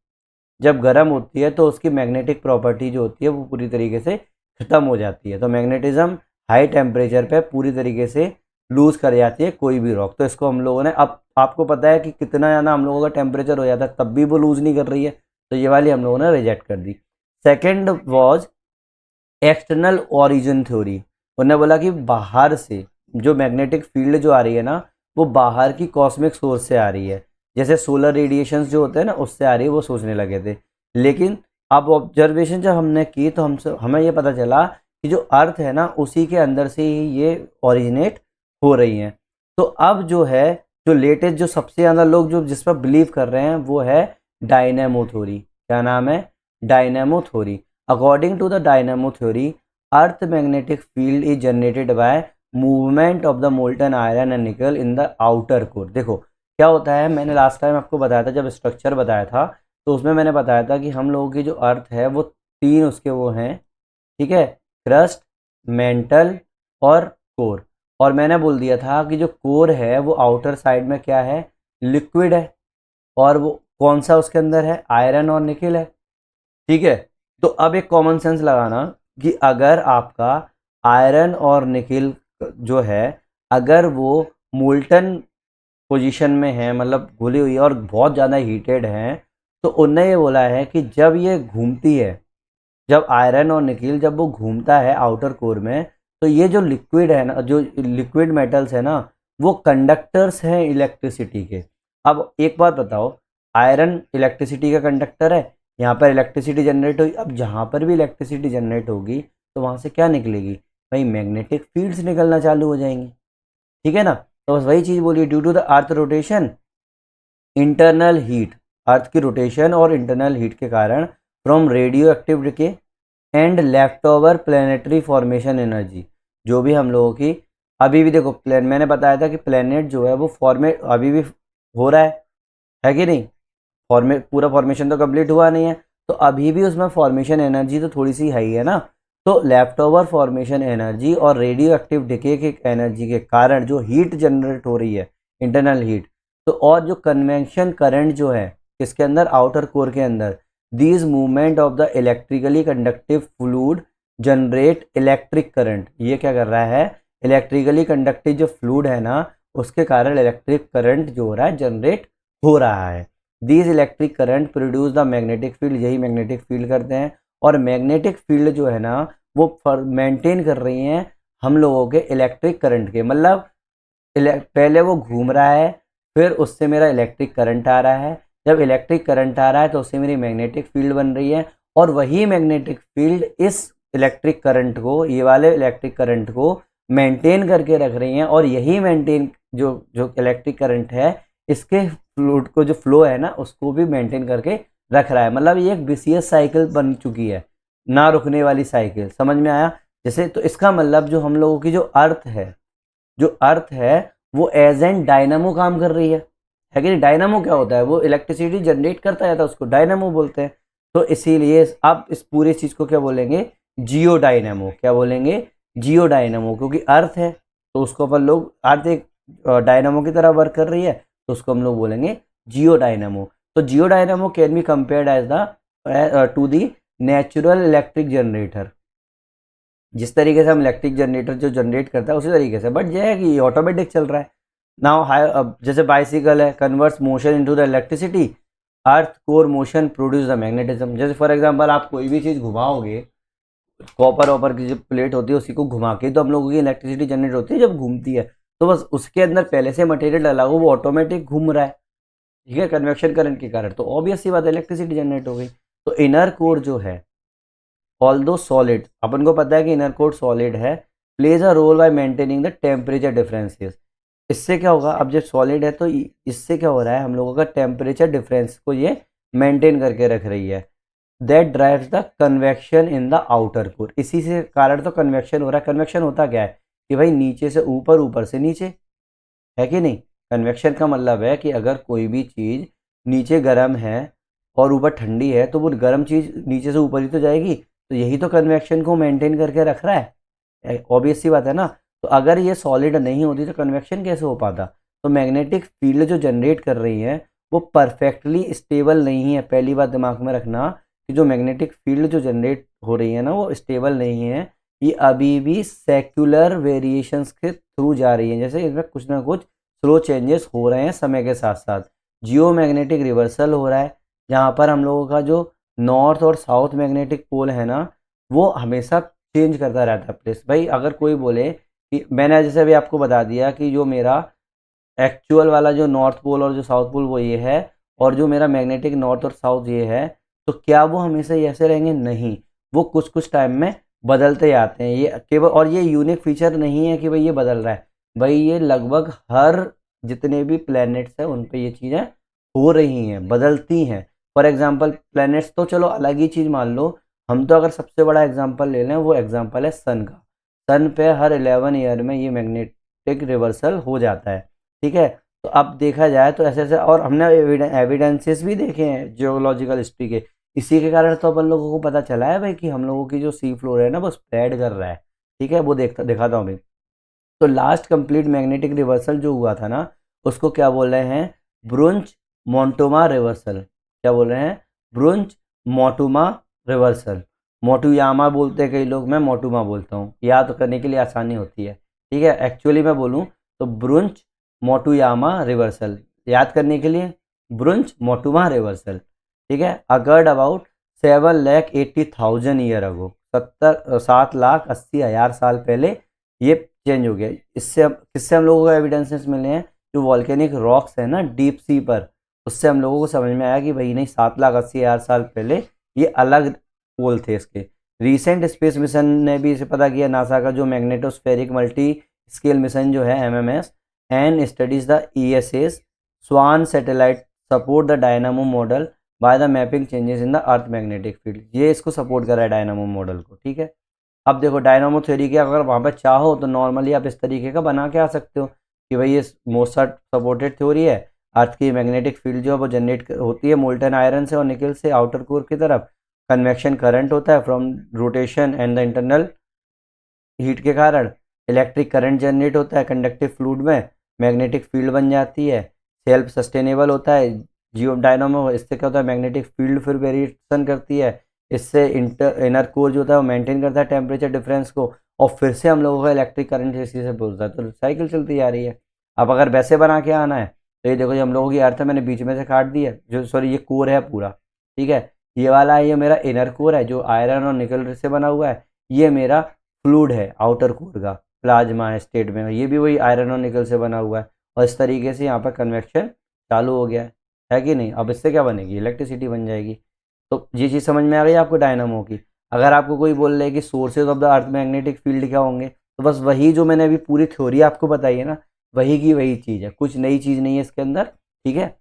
जब गर्म होती है, तो उसकी मैग्नेटिक प्रॉपर्टी जो होती है वो पूरी तरीके से ख़त्म हो जाती है। तो मैग्नेटिज्म हाई टेम्परेचर पे पूरी तरीके से लूज़ कर जाती है कोई भी रॉक। तो इसको हम लोगों ने, अब आपको पता है कि कितना ज़्यादा हम लोगों का टेम्परेचर हो जाता है तब भी वो लूज़ नहीं कर रही है, तो ये वाली हम लोगों ने रिजेक्ट कर दी। Second was external origin theory. उन्होंने बोला कि बाहर से जो मैग्नेटिक फील्ड जो आ रही है ना, वो बाहर की कॉस्मिक सोर्स से आ रही है, जैसे सोलर रेडिएशंस जो होते हैं ना उससे आ रही है, वो सोचने लगे थे। लेकिन अब ऑब्जर्वेशन जब हमने की तो हमें ये पता चला कि जो अर्थ है ना उसी के अंदर से ही ये ओरिजिनेट हो रही हैं। तो अब जो है, जो लेटेस्ट जो सबसे ज़्यादा लोग जो जिस पर बिलीव कर रहे हैं वो है डायनेमो थ्योरी। क्या नाम है? Dynamo theory. According to the dynamo theory, earth magnetic field is generated by movement of the molten iron and nickel in the outer core. देखो क्या होता है, मैंने लास्ट टाइम आपको बताया था जब स्ट्रक्चर बताया था, तो उसमें मैंने बताया था कि हम लोगों की जो अर्थ है वो तीन उसके वो हैं, ठीक है, क्रस्ट, मेंटल और कोर। और मैंने बोल दिया था कि जो कोर है वो आउटर साइड में क्या है, लिक्विड है, और वो कौन सा उसके अंदर है, आयरन और निकिल है। ठीक है, तो अब एक कॉमन सेंस लगाना कि अगर आपका आयरन और निकिल जो है, अगर वो मोल्टन पोजीशन में है, मतलब घुली हुई है और बहुत ज़्यादा हीटेड है, तो उनने ये बोला है कि जब ये घूमती है, जब आयरन और निकिल जब वो घूमता है आउटर कोर में, तो ये जो लिक्विड है ना, जो लिक्विड मेटल्स है ना, वो कंडक्टर्स हैं इलेक्ट्रिसिटी के। अब एक बात बताओ, आयरन इलेक्ट्रिसिटी का कंडक्टर है, यहाँ पर इलेक्ट्रिसिटी जनरेट हुई, अब जहाँ पर भी इलेक्ट्रिसिटी जनरेट होगी तो वहाँ से क्या निकलेगी भाई, मैग्नेटिक फील्ड्स निकलना चालू हो जाएंगी। ठीक है ना? तो बस वही चीज़ बोलिए, due to the earth rotation internal heat, earth की रोटेशन और इंटरनल हीट के कारण, from radioactive decay and left over planetary formation energy, जो भी हम लोगों की अभी भी देखो प्लान, मैंने बताया था कि प्लेनेट जो है वो फॉर्मेट अभी भी हो रहा है कि नहीं, पूरा फॉर्मेशन तो कंप्लीट हुआ नहीं है, तो अभी भी उसमें फॉर्मेशन एनर्जी तो थोड़ी सी हाई है ना। तो लेफ्ट ओवर फॉर्मेशन एनर्जी और रेडियो एक्टिव डिके के एनर्जी के कारण जो हीट जनरेट हो रही है, इंटरनल हीट, तो और जो कन्वेंशन करंट जो है इसके अंदर आउटर कोर के अंदर, these movement of the electrically conductive fluid generate electric current. ये क्या कर रहा है, इलेक्ट्रिकली कंडक्टिव जो फ्लूड है ना उसके कारण इलेक्ट्रिक करंट जो हो रहा है जनरेट हो रहा है। These electric current produce the magnetic field, यही मैग्नेटिक फील्ड करते हैं। और मैग्नेटिक फील्ड जो है ना वो मेंटेन कर रही हैं हम लोगों के इलेक्ट्रिक करंट के, मतलब पहले वो घूम रहा है, फिर उससे मेरा इलेक्ट्रिक करंट आ रहा है, जब इलेक्ट्रिक करंट आ रहा है तो उससे मेरी मैग्नेटिक फील्ड बन रही है, और वही मैग्नेटिक फील्ड इस इलेक्ट्रिक करंट को, ये वाले इलेक्ट्रिक करंट को मेंटेन करके रख रही हैं। और यही मेंटेन जो जो इलेक्ट्रिक करंट है इसके फ्लूड को, जो फ्लो है ना उसको भी मेंटेन करके रख रहा है। मतलब ये एक विशियस साइकिल बन चुकी है, ना रुकने वाली साइकिल। समझ में आया? जैसे तो इसका मतलब जो हम लोगों की जो अर्थ है, जो अर्थ है वो एज एन डायनामो काम कर रही है कि नहीं? डायनामो क्या होता है, वो इलेक्ट्रिसिटी जनरेट करता है, तो उसको डायनामो बोलते हैं। तो इसीलिए आप इस पूरे चीज़ को क्या बोलेंगे, जियो डायनामो। क्या बोलेंगे, जियो डायनामो, क्योंकि अर्थ है तो उसको अपन लोग, अर्थ एक डायनामो की तरह वर्क कर रही है तो उसको हम लोग बोलेंगे जियो डायनामो। तो geodynamo can be compared as the to the natural electric generator. जिस तरीके से हम इलेक्ट्रिक जनरेटर जो जनरेट करता है उसी तरीके से, बट यह है कि ऑटोमेटिक चल रहा है। नाउ हाई, अब जैसे बाइसिकल है, converts motion into the electricity, earth core motion produce the magnetism. जैसे फॉर एग्जांपल आप कोई भी चीज़ घुमाओगे, कॉपर वॉपर की जो प्लेट होती है उसी को घुमा के तो हम लोगों की इलेक्ट्रिसिटी जनरेट होती है जब घूमती है। तो बस उसके अंदर पहले से मटेरियल डाला हो, वो ऑटोमेटिक घूम रहा है, ठीक है, कन्वेक्शन करंट के कारण, तो ऑब्वियस सी बात है इलेक्ट्रिसिटी जनरेट हो गई। तो इनर कोर जो है, ऑल्दो सॉलिड, अपन को पता है कि इनर कोर सॉलिड है, plays a role by maintaining the temperature differences. इससे क्या होगा, अब जब सॉलिड है तो इससे क्या हो रहा है, हम लोगों का टेम्परेचर डिफरेंस को ये मेंटेन करके रख रही है। That drives the convection in the outer core. इसी से कारण तो कन्वेक्शन हो रहा है। कन्वेक्शन होता क्या है कि भाई नीचे से ऊपर, ऊपर से नीचे, है कि नहीं। कन्वेक्शन का मतलब है कि अगर कोई भी चीज़ नीचे गर्म है और ऊपर ठंडी है तो वो गर्म चीज़ नीचे से ऊपर ही तो जाएगी। तो यही तो कन्वेक्शन को मेंटेन करके रख रहा है, ऑब्वियस सी बात है ना। तो अगर ये सॉलिड नहीं होती तो कन्वेक्शन कैसे हो पाता। तो मैग्नेटिक फील्ड जो जनरेट कर रही है वो परफेक्टली स्टेबल नहीं है। पहली बात दिमाग में रखना कि जो मैग्नेटिक फील्ड जो जनरेट हो रही है ना वो स्टेबल नहीं है, ये अभी भी सेक्युलर वेरिएशंस के थ्रू जा रही है। जैसे इसमें कुछ ना कुछ स्लो चेंजेस हो रहे हैं समय के साथ साथ। जियो मैग्नेटिक रिवर्सल हो रहा है, जहाँ पर हम लोगों का जो नॉर्थ और साउथ मैग्नेटिक पोल है ना वो हमेशा चेंज करता रहता है प्लेस। भाई अगर कोई बोले कि मैंने जैसे अभी आपको बता दिया कि जो मेरा एक्चुअल वाला जो नॉर्थ पोल और जो साउथ पोल वो ये है, और जो मेरा मैग्नेटिक नॉर्थ और साउथ ये है, तो क्या वो हमेशा ये ऐसे रहेंगे? नहीं, वो कुछ कुछ टाइम में बदलते आते हैं। ये केवल, और ये यूनिक फीचर नहीं है कि भाई ये बदल रहा है, भाई ये लगभग हर जितने भी प्लैनेट्स हैं उन पे ये चीज़ें हो रही हैं, बदलती हैं। फॉर एग्जांपल प्लैनेट्स तो चलो अलग ही चीज़ मान लो, हम तो अगर सबसे बड़ा एग्जांपल ले लें वो एग्जांपल है सन का। सन पे हर 11 ईयर में ये मैग्नेटिक रिवर्सल हो जाता है, ठीक है। तो अब देखा जाए तो ऐसे ऐसे, और हमने एविडेंसेस भी देखे हैं जियोलॉजिकल हिस्ट्री के। इसी के कारण तो अपन लोगों को पता चला है भाई कि हम लोगों की जो सी फ्लोर है ना वो स्प्रेड कर रहा है, ठीक है। वो दिखाता हूँ अभी। तो लास्ट कंप्लीट मैग्नेटिक रिवर्सल जो हुआ था ना उसको क्या बोल रहे हैं? ब्रुंच मोंटोमा रिवर्सल। क्या बोल रहे हैं? ब्रुंच मोटुमा रिवर्सल। मोटुयामा बोलते हैं कई लोग, मैं मोटुमा बोलता हूँ, याद करने के लिए आसानी होती है, ठीक है। एक्चुअली मैं बोलूँ तो ब्रुंच मोटुयामा रिवर्सल, याद करने के लिए ब्रुंच मोटुमा रिवर्सल, ठीक है। अगर्ड अबाउट 7,80,000 ईयर अगो, 7,80,000 साल पहले ये चेंज हो गया। इससे हम किससे हम लोगों को एविडेंसेस मिले हैं? जो वॉल्केनिक रॉक्स है ना डीप सी पर, उससे हम लोगों को समझ में आया कि भाई नहीं, 7,80,000 साल पहले ये अलग पोल थे इसके। रिसेंट स्पेस मिशन ने भी इसे पता किया, नासा का जो मैग्नेटोस्फेरिक मल्टी स्केल मिशन जो है MMS, and studies the ESA's Swan satellite support the dynamo model by the mapping changes in the earth magnetic field. ये इसको सपोर्ट कर रहा है डायनामो मॉडल को, ठीक है। अब देखो डायनामो थ्योरी की अगर वहाँ पर चाहो तो नॉर्मली आप इस तरीके का बना के आ सकते हो कि भाई ये मोसार्ट सपोर्टेड थ्योरी है। अर्थ की मैग्नेटिक फील्ड जो है वो जनरेट होती है मोल्टन आयरन से और निकल से आउटर कोर की तरफ। कन्वेक्शन करंट होता है from rotation and the internal heat के कारण। इलेक्ट्रिक करंट जनरेट होता है कंडक्टिव फ्लूइड में, मैग्नेटिक फील्ड बन जाती है, सेल्फ सस्टेनेबल होता है जियो डायनामो। इससे क्या होता है? मैग्नेटिक फील्ड फिर वेरिएशन करती है, इससे इनर कोर जो होता है वो मेंटेन करता है टेम्परेचर डिफरेंस को, और फिर से हम लोगों का इलेक्ट्रिक करंट इसी से बोलता है। तो साइकिल चलती जा रही है। अब अगर वैसे बना के आना है तो ये देखो, ये हम लोगों की अर्थ है, मैंने बीच में से काट दी है, जो सॉरी ये कोर है पूरा, ठीक है। ये वाला है, ये मेरा इनर कोर है जो आयरन और निकल से बना हुआ है। ये मेरा फ्लूइड है आउटर कोर का, प्लाज्मा स्टेट में, ये भी वही आयरन और निकल से बना हुआ है। और इस तरीके से यहाँ पर कन्वेक्शन चालू हो गया है कि नहीं। अब इससे क्या बनेगी? इलेक्ट्रिसिटी बन जाएगी। तो ये चीज़ समझ में आ गई आपको डायनामो की। अगर आपको कोई बोल रहा है कि sources of the earth magnetic field क्या होंगे, तो बस वही जो मैंने अभी पूरी थ्योरी आपको बताई है ना, वही की वही चीज़ है, कुछ नई चीज़ नहीं है इसके अंदर, ठीक है।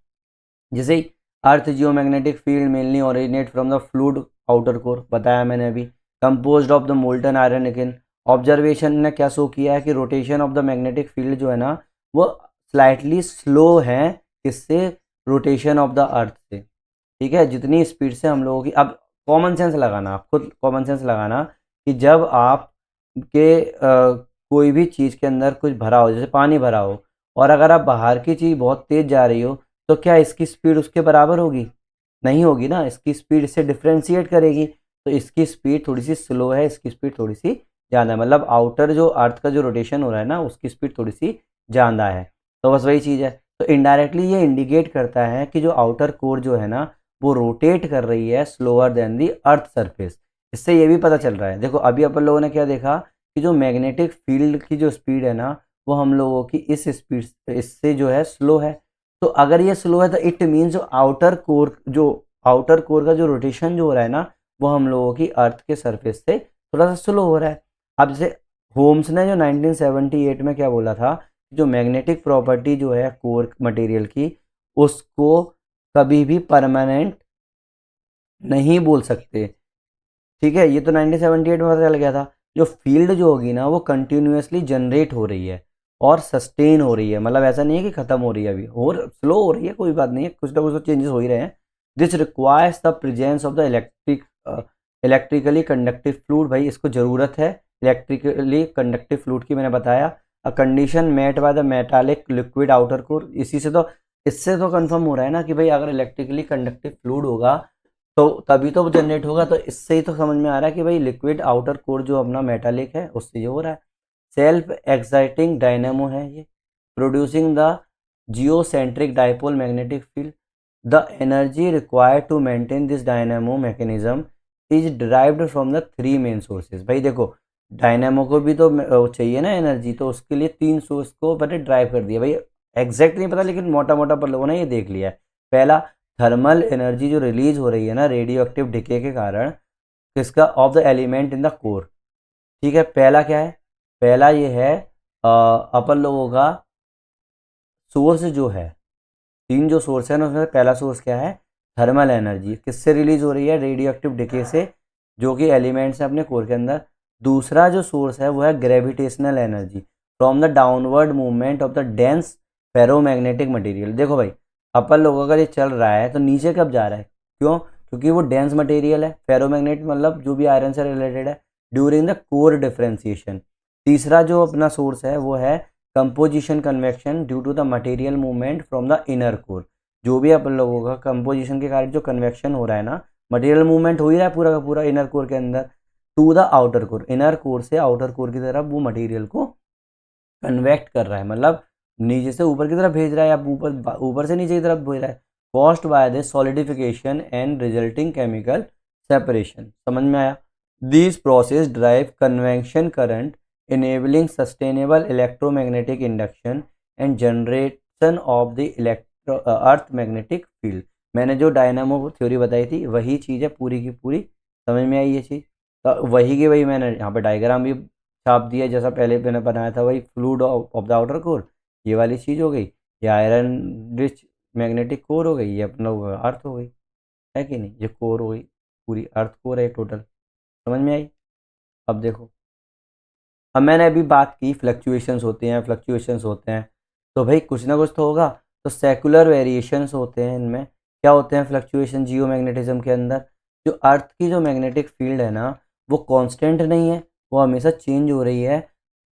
जैसे earth geomagnetic field mainly originate from the fluid outer core, बताया मैंने अभी, composed of the molten iron nickel. Observation ने क्या शो किया है कि rotation of the magnetic field जो है ना वो स्लाइटली स्लो है, किससे? रोटेशन ऑफ द अर्थ से, ठीक है। जितनी स्पीड से हम लोगों की, अब कॉमन सेंस लगाना, आप खुद कॉमन सेंस लगाना कि जब आप के कोई भी चीज़ के अंदर कुछ भरा हो, जैसे पानी भरा हो, और अगर आप बाहर की चीज़ बहुत तेज़ जा रही हो तो क्या इसकी स्पीड उसके बराबर होगी? नहीं होगी ना, इसकी स्पीड इससे डिफ्रेंशिएट करेगी। तो इसकी स्पीड थोड़ी सी स्लो है, इसकी स्पीड थोड़ी सी ज़्यादा है, मतलब आउटर जो अर्थ का जो रोटेशन हो रहा है ना उसकी स्पीड थोड़ी सी ज़्यादा है। तो बस वही चीज़ है। तो इनडायरेक्टली ये इंडिकेट करता है कि जो आउटर कोर जो है ना वो रोटेट कर रही है स्लोअर देन दी अर्थ सरफेस। इससे ये भी पता चल रहा है, देखो अभी अपन लोगों ने क्या देखा कि जो मैग्नेटिक फील्ड की जो स्पीड है ना वो हम लोगों की इस स्पीड इससे जो है स्लो है। तो अगर ये स्लो है तो इट मीन्स जो आउटर कोर का जो रोटेशन जो हो रहा है ना वो हम लोगों की अर्थ के सरफेस से थोड़ा सा स्लो हो रहा है। अब जैसे होम्स ने जो 1978 में क्या बोला था, जो मैग्नेटिक प्रॉपर्टी जो है कोर मटेरियल की उसको कभी भी परमानेंट नहीं बोल सकते। ठीक है, ये तो 1978 में पता चल गया था। जो फील्ड जो होगी ना वो कंटिन्यूसली जनरेट हो रही है और सस्टेन हो रही है, मतलब ऐसा नहीं है कि खत्म हो रही है अभी, और स्लो हो रही है, कोई बात नहीं है, कुछ ना कुछ तो चेंजेस हो ही रहे हैं। This requires the presence of the electrically conductive fluid. भाई इसको ज़रूरत है इलेक्ट्रिकली कंडक्टिव फ्लूइड की, मैंने बताया। A condition met by the metallic liquid outer core. इससे तो कंफर्म हो रहा है ना कि भाई अगर इलेक्ट्रिकली कंडक्टिव फ्लूइड होगा तो तभी तो जनरेट होगा। तो इससे ही तो समझ में आ रहा है कि भाई लिक्विड आउटर कोर जो अपना मेटालिक है उससे ये हो रहा है। सेल्फ एक्साइटिंग डायनेमो है ये, producing the geocentric dipole magnetic field. The energy required to maintain this dynamo mechanism is derived from the three main sources. भाई देखो डायनेमो को भी तो चाहिए ना एनर्जी, तो उसके लिए तीन सोर्स को पहले ड्राइव कर दिया। भाई एग्जैक्ट नहीं पता लेकिन मोटा मोटा पर लोगों ने ये देख लिया है। पहला, थर्मल एनर्जी जो रिलीज हो रही है ना रेडियो एक्टिव डिके के कारण, किसका, of the element in the core. ठीक है, पहला क्या है, पहला ये है अपन लोगों का सोर्स जो है, तीन जो सोर्स है ना उसमें पहला सोर्स क्या है, थर्मल एनर्जी, किससे रिलीज हो रही है, रेडियो एक्टिव डिके से, जो कि एलिमेंट्स है अपने कोर के अंदर। दूसरा जो सोर्स है वो है gravitational energy from the downward movement of the dense ferromagnetic material. देखो भाई अपन लोगों का ये चल रहा है तो नीचे कब जा रहा है, क्यों, क्योंकि वो डेंस मटेरियल है, फेरोमैग्नेट मतलब जो भी आयरन से रिलेटेड है, ड्यूरिंग द कोर डिफरेंशिएशन। तीसरा जो अपना सोर्स है वो है composition convection due to the material movement from the inner core. जो भी अपन लोगों का कंपोजिशन के कारण जो कन्वेक्शन हो रहा है ना, मटेरियल मूवमेंट हो ही रहा है पूरा का पूरा इनर कोर के अंदर to the outer core, inner core से आउटर कोर की तरफ वो मटेरियल को कन्वेक्ट कर रहा है, मतलब नीचे से ऊपर की तरफ भेज रहा है या ऊपर ऊपर से नीचे की तरफ भेज रहा है। Caused by the solidification and resulting chemical separation. समझ में आया। This process drive convention current enabling sustainable electromagnetic induction and generation of the earth magnetic field. मैंने जो डायनामो थ्योरी बताई थी वही चीज़ है पूरी की पूरी, समझ में आई ये चीज़। तो वही की वही मैंने यहाँ पे डायग्राम भी छाप दिया जैसा पहले मैंने बनाया था, वही fluid of the outer core, ये वाली चीज़ हो गई, ये आयरन रिच मैग्नेटिक कोर हो गई, ये अपना अर्थ हो गई, है कि नहीं, ये कोर हो गई, पूरी अर्थ कोर है टोटल। समझ में आई। अब देखो, अब मैंने अभी बात की फ्लक्चुएशंस होते हैं, फ्लक्चुएशंस होते हैं, तो भाई कुछ ना कुछ तो होगा। तो सेकुलर वेरिएशंस होते हैं, इनमें क्या होते हैं फ्लक्चुएशन जियो मैग्नेटिज्म के अंदर, जो अर्थ की जो मैग्नेटिक फील्ड है ना वो कांस्टेंट नहीं है, वो हमेशा चेंज हो रही है।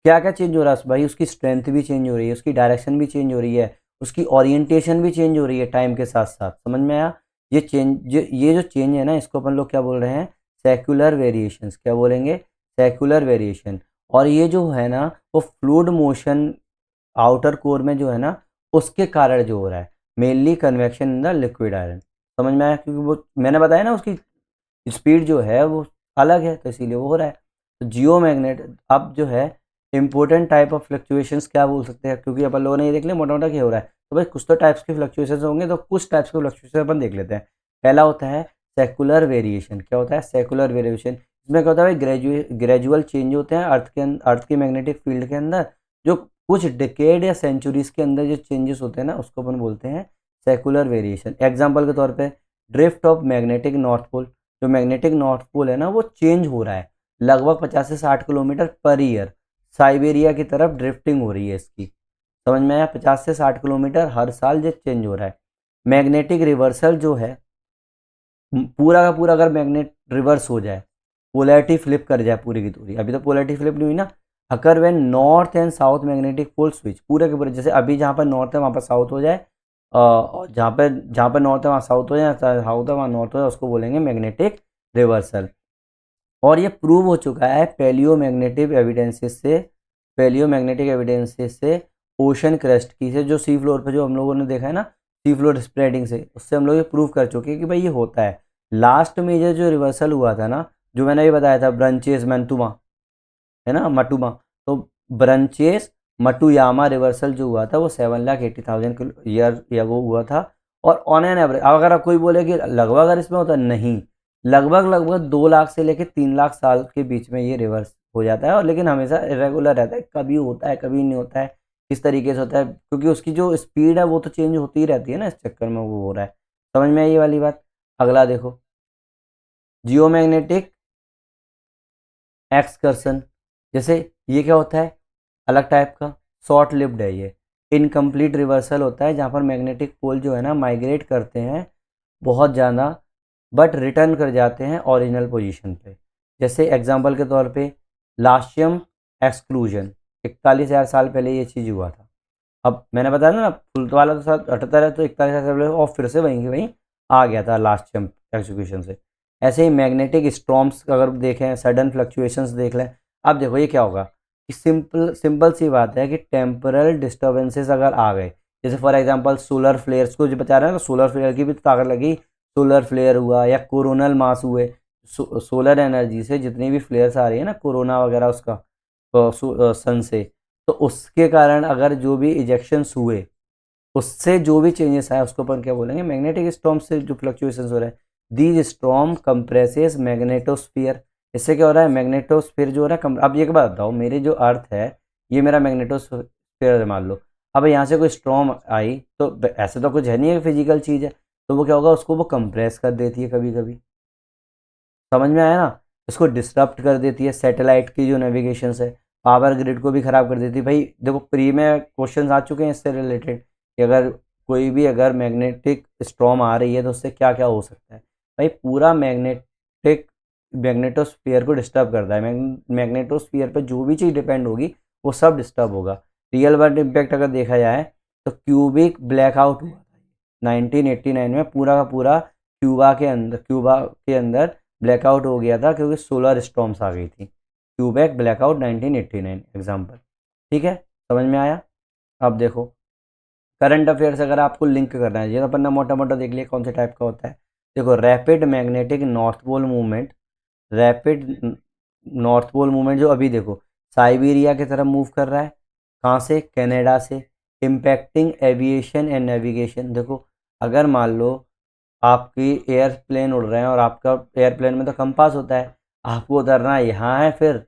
क्या क्या चेंज हो रहा है भाई, उसकी स्ट्रेंथ भी चेंज हो रही है, उसकी डायरेक्शन भी चेंज हो रही है, उसकी ओरिएंटेशन भी चेंज हो रही है टाइम के साथ साथ। समझ में आया। ये जो चेंज है ना इसको अपन लोग क्या बोल रहे हैं, सेकुलर वेरिएशंस। क्या बोलेंगे, सेकुलर वेरिएशन। और ये जो है ना वो फ्लूइड मोशन आउटर कोर में जो है ना उसके कारण जो हो रहा है, mainly convection in the liquid iron. समझ में आया, क्योंकि वो मैंने बताया ना उसकी स्पीड जो है वो अलग है तो इसीलिए वो हो रहा है। तो जियो मैग्नेट अब जो है इंपॉर्टेंट टाइप ऑफ फ्लक्चुएशंस क्या बोल सकते हैं, क्योंकि अपन लोगों ने ये देख लिया मोटा मोटा क्या हो रहा है, तो भाई कुछ तो टाइप्स के फ्लक्चुएशंस होंगे, तो कुछ टाइप्स के फ्लक्चुएशन अपन देख लेते हैं। पहला होता है सेकुलर वेरिएशन। क्या होता है, सेकुलर वेरिएशन। इसमें क्या होता है भाई, ग्रेजुअल चेंज होते हैं अर्थ की मैग्नेटिक फील्ड के अंदर, जो कुछ डिकेड या सेंचुरीज के अंदर जो चेंजेस होते हैं ना उसको अपन बोलते हैं सेकुलर वेरिएशन। एग्जाम्पल के तौर पे drift of magnetic north pole. जो मैग्नेटिक नॉर्थ पोल है ना वो चेंज हो रहा है लगभग 50 से 60 किलोमीटर पर ईयर, साइबेरिया की तरफ ड्रिफ्टिंग हो रही है इसकी। समझ में आया, 50 से 60 किलोमीटर हर साल जो चेंज हो रहा है। मैग्नेटिक रिवर्सल जो है, पूरा का पूरा अगर मैग्नेट रिवर्स हो जाए, पोलैरिटी फ्लिप कर जाए पूरी की पूरी, अभी तो पोलैरिटी फ्लिप नहीं हुई ना, occur when north and south magnetic pole switch, पूरे के पूरे, जैसे अभी जहाँ पर नॉर्थ है वहाँ पर साउथ हो जाए, और जहाँ पर नॉर्थ है वहाँ साउथ हो जाए, साउथ है वहाँ नॉर्थ हो जाए, उसको बोलेंगे मैग्नेटिक रिवर्सल। और ये प्रूव हो चुका है पैलियोमैग्नेटिक एविडेंसेस से ओशन क्रस्ट की से, जो सी फ्लोर पे जो हम लोगों ने देखा है ना, सी फ्लोर स्प्रेडिंग से, उससे हम लोग ये प्रूव कर चुके हैं कि भाई ये होता है। लास्ट मेजर जो रिवर्सल हुआ था ना, जो मैंने अभी बताया था, ब्रंचेस मैंतुमा, है ना, मटुमा, तो ब्रंचेस मटुयामा रिवर्सल जो हुआ था वो 7,80,000 ईयर या वो हुआ था। और ऑन एन एवरेज अगर आप कोई बोले कि लगभग अगर इसमें होता है, नहीं, लगभग लगभग 2 लाख से लेकर 3 लाख साल के बीच में ये रिवर्स हो जाता है। और लेकिन हमेशा इरेगुलर रहता है, कभी होता है कभी नहीं होता है, किस तरीके से होता है, क्योंकि उसकी जो स्पीड है वो तो चेंज होती ही रहती है ना, इस चक्कर में वो हो रहा है। समझ में आई ये वाली बात। अगला देखो, जियोमैग्नेटिक एक्सकर्सन। जैसे ये क्या होता है, अलग टाइप का, शॉर्ट लिव्ड है ये, इनकम्प्लीट रिवर्सल होता है, जहाँ पर मैग्नेटिक पोल जो है ना माइग्रेट करते हैं बहुत ज़्यादा, बट रिटर्न कर जाते हैं ओरिजिनल पोजीशन पे। जैसे एग्जांपल के तौर पे लाशियम एक्सक्लूजन, 41,000 साल पहले ये चीज़ हुआ था। अब मैंने बताया ना, फुल वाला तो साथ 78 है, तो 41,000 साल पहले और फिर से वहीं की वहीं आ गया था लाशियम एक्सक्लूजन से। ऐसे ही मैग्नेटिक स्टॉर्म्स अगर देखें, सडन फ्लक्चुएशंस देख लें। अब देखो ये क्या होगा कि सिंपल सिंपल सी बात है कि टेम्परल डिस्टर्बेंसेस अगर आ गए, जैसे फॉर एग्जांपल सोलर फ्लेयर्स को जो बता रहे हैं ना, सोलर फ्लेयर की भी तो ताकत लगी, सोलर फ्लेयर हुआ या कोरोनल मास हुए, सोलर एनर्जी से जितनी भी फ्लेयर्स आ रही है ना, कोरोना वगैरह उसका सन से, तो उसके कारण अगर जो भी इजेक्शंस हुए, उससे जो भी चेंजेस आए, उसको अपन क्या बोलेंगे, मैग्नेटिक स्टॉर्म से जो फ्लक्चुएशंस हो रहे हैं। These storm compresses magnetosphere. इससे क्या हो रहा है, मैग्नेटोस्फीयर जो हो रहा है अब ये बात बताओ, मेरी जो अर्थ है ये मेरा मैग्नेटोस्फीयर है मान लो, अब यहाँ से कोई स्टॉर्म आई तो ऐसे तो कुछ है नहीं है, फिजिकल चीज़ है, तो वो क्या होगा, उसको वो कंप्रेस कर देती है कभी कभी। समझ में आया ना, इसको डिस्टर्ब कर देती है, सैटेलाइट की जो नेविगेशन है, पावर ग्रिड को भी ख़राब कर देती है। भाई देखो प्री में क्वेश्चन आ चुके हैं इससे रिलेटेड कि अगर कोई भी अगर मैग्नेटिक स्टॉर्म आ रही है तो उससे क्या क्या हो सकता है। भाई पूरा मैग्नेटोस्फीयर को डिस्टर्ब करता है, मैग्नेटोस्फीयर पर जो भी चीज़ डिपेंड होगी वो सब डिस्टर्ब होगा। रियल वर्ल्ड इम्पैक्ट अगर देखा जाए तो क्यूबिक ब्लैकआउट हुआ था 1989 में, पूरा का पूरा क्यूबा के अंदर ब्लैकआउट हो गया था, क्योंकि सोलर स्टॉर्म्स आ गई थी। Quebec blackout 1989 example. ठीक है, समझ में आया। अब देखो करंट अफेयर्स अगर आपको लिंक करना है, ये तो अपन ने मोटा मोटा देख लिया कौन से टाइप का होता है। देखो rapid magnetic north pole movement, rapid north pole movement जो अभी देखो साइबेरिया की तरफ मूव कर रहा है, कहाँ से, कनाडा से, इम्पैक्टिंग एविएशन एंड नेविगेशन। देखो अगर मान लो आपकी एयरप्लेन उड़ रहे हैं और आपका एयरप्लेन में तो कंपास होता है, आपको उतरना यहाँ है, फिर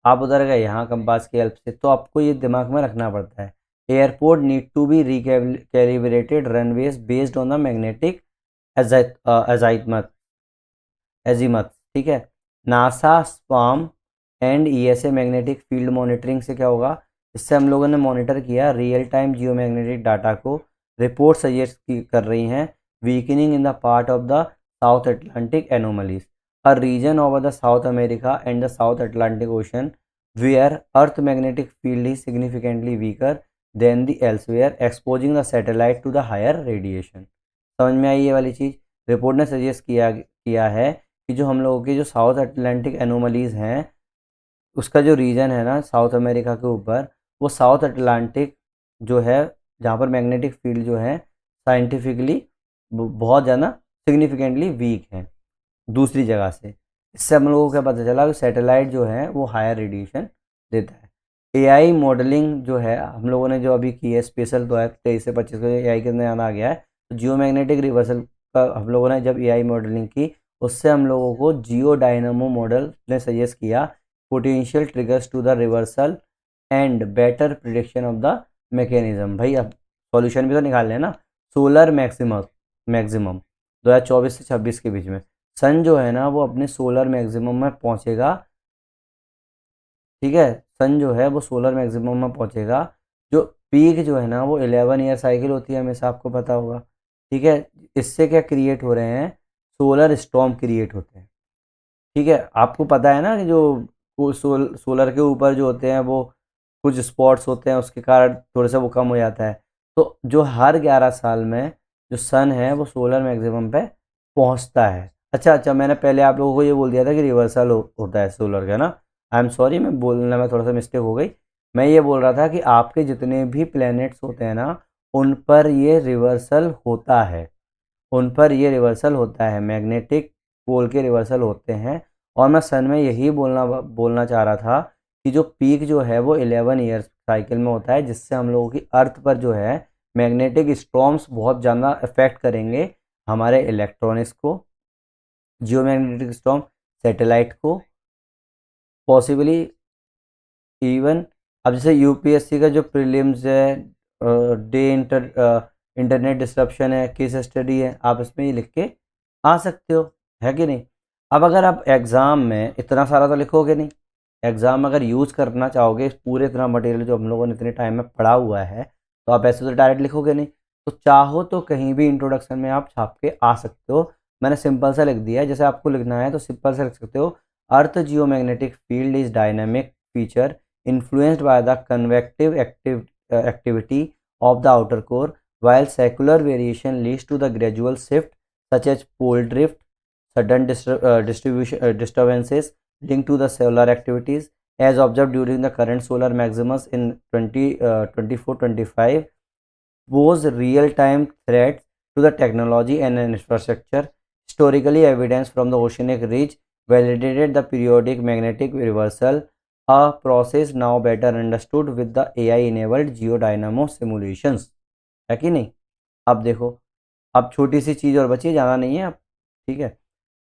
आप उतर गए यहाँ कंपास की हेल्प से, तो आपको ये दिमाग में रखना पड़ता है। Airport need to be recalibrated runways based on the magnetic azimuth azimuth. ठीक है, नासा स्पाम and ESA magnetic field monitoring से क्या होगा, इससे हम लोगों ने मॉनिटर किया रियल टाइम जियोमैग्नेटिक डाटा को। रिपोर्ट सजेस्ट कर रही हैं weakening in the part of the South Atlantic anomalies, a region over the South America and the South Atlantic ocean where earth magnetic field is significantly weaker than the elsewhere exposing the satellite to the higher radiation. समझ में आई ये वाली चीज़। Report ने suggest किया है कि जो हम लोगों के जो साउथ अटलांटिक एनोमलीज हैं, उसका जो रीजन है ना साउथ अमेरिका के ऊपर, वो साउथ अटलांटिक जो है, जहाँ पर मैग्नेटिक फील्ड जो है साइंटिफिकली बहुत ज़्यादा सिग्निफिकेंटली वीक है दूसरी जगह से। इससे हम लोगों को क्या पता चला कि सैटेलाइट जो है वो हायर रेडिएशन देता है। एआई मॉडलिंग जो है हम लोगों ने जो अभी की है, स्पेशल 2023 से 25 को एआई के अंदर आना आ गया है, तो जियो मैग्नेटिक रिवर्सल का हम लोगों ने जब एआई मॉडलिंग की, उससे हम लोगों को जियो डायनामो मॉडल ने सजेस्ट किया potential triggers to the reversal and better prediction of the mechanism. भाई अब सॉल्यूशन भी तो निकाल लें ना। सोलर मैक्सिमम 2024 से 26 के बीच में सन जो है ना वो अपने सोलर मैक्सिमम में पहुंचेगा। ठीक है, सन जो है वो सोलर मैक्सिमम में पहुंचेगा। जो पीक जो है ना वो 11 ईयर साइकिल होती है, हमेशा आपको पता होगा। ठीक है, इससे क्या क्रिएट हो रहे हैं, सोलर स्टॉर्म क्रिएट होते हैं। ठीक है, आपको पता है ना कि जो सोलर के ऊपर जो होते हैं वो कुछ स्पॉट्स होते हैं, उसके कारण थोड़ा सा वो कम हो जाता है। तो जो हर 11 साल में जो सन है वो सोलर मैक्सिमम पे पहुंचता है। अच्छा अच्छा, मैंने पहले आप लोगों को ये बोल दिया था कि रिवर्सल होता है सोलर का ना। आई एम सॉरी, मैं बोलने में थोड़ा सा मिस्टेक हो गई। मैं ये बोल रहा था कि आपके जितने भी प्लैनेट्स होते हैं ना, उन पर ये रिवर्सल होता है। उन पर ये रिवर्सल होता है, मैग्नेटिक पोल के रिवर्सल होते हैं। और मैं सन में यही बोलना बोलना चाह रहा था कि जो पीक जो है वो 11 ईयर्स साइकिल में होता है, जिससे हम लोगों की अर्थ पर जो है मैग्नेटिक स्टॉर्म्स बहुत ज़्यादा अफेक्ट करेंगे हमारे इलेक्ट्रॉनिक्स को, जियोमैग्नेटिक स्टॉर्म सैटेलाइट को, पॉसिबली इवन। अब जैसे यूपीएससी का जो प्रीलिम्स है, डे इंटरनेट डिस्ट्रप्शन है, केस स्टडी है, आप इसमें ये लिख के आ सकते हो, है कि नहीं। अब अगर आप एग्ज़ाम में इतना सारा तो लिखोगे नहीं, एग्ज़ाम में अगर यूज़ करना चाहोगे इस पूरे इतना मटेरियल जो हम लोगों ने इतने टाइम में पढ़ा हुआ है, तो आप ऐसे तो डायरेक्ट लिखोगे नहीं। तो चाहो तो कहीं भी इंट्रोडक्शन में आप छाप के आ सकते हो। मैंने सिंपल सा लिख दिया है, जैसे आपको लिखना है तो सिंपल सा लिख सकते हो। Earth geomagnetic field is dynamic feature influenced by the convective activity of the outer core, while secular variation leads to the gradual shift, such as pole drift, sudden disturbances linked to the solar activities, as observed during the current solar maximus in 2024-25, pose real-time threats to the technology and infrastructure. Historically, evidence from the oceanic ridge validated the periodic magnetic reversal, a process now better understood with the AI-enabled geodynamo simulations. है कि नहीं। अब देखो, अब छोटी सी चीज़ और बची है, ज़्यादा नहीं है अब, ठीक है।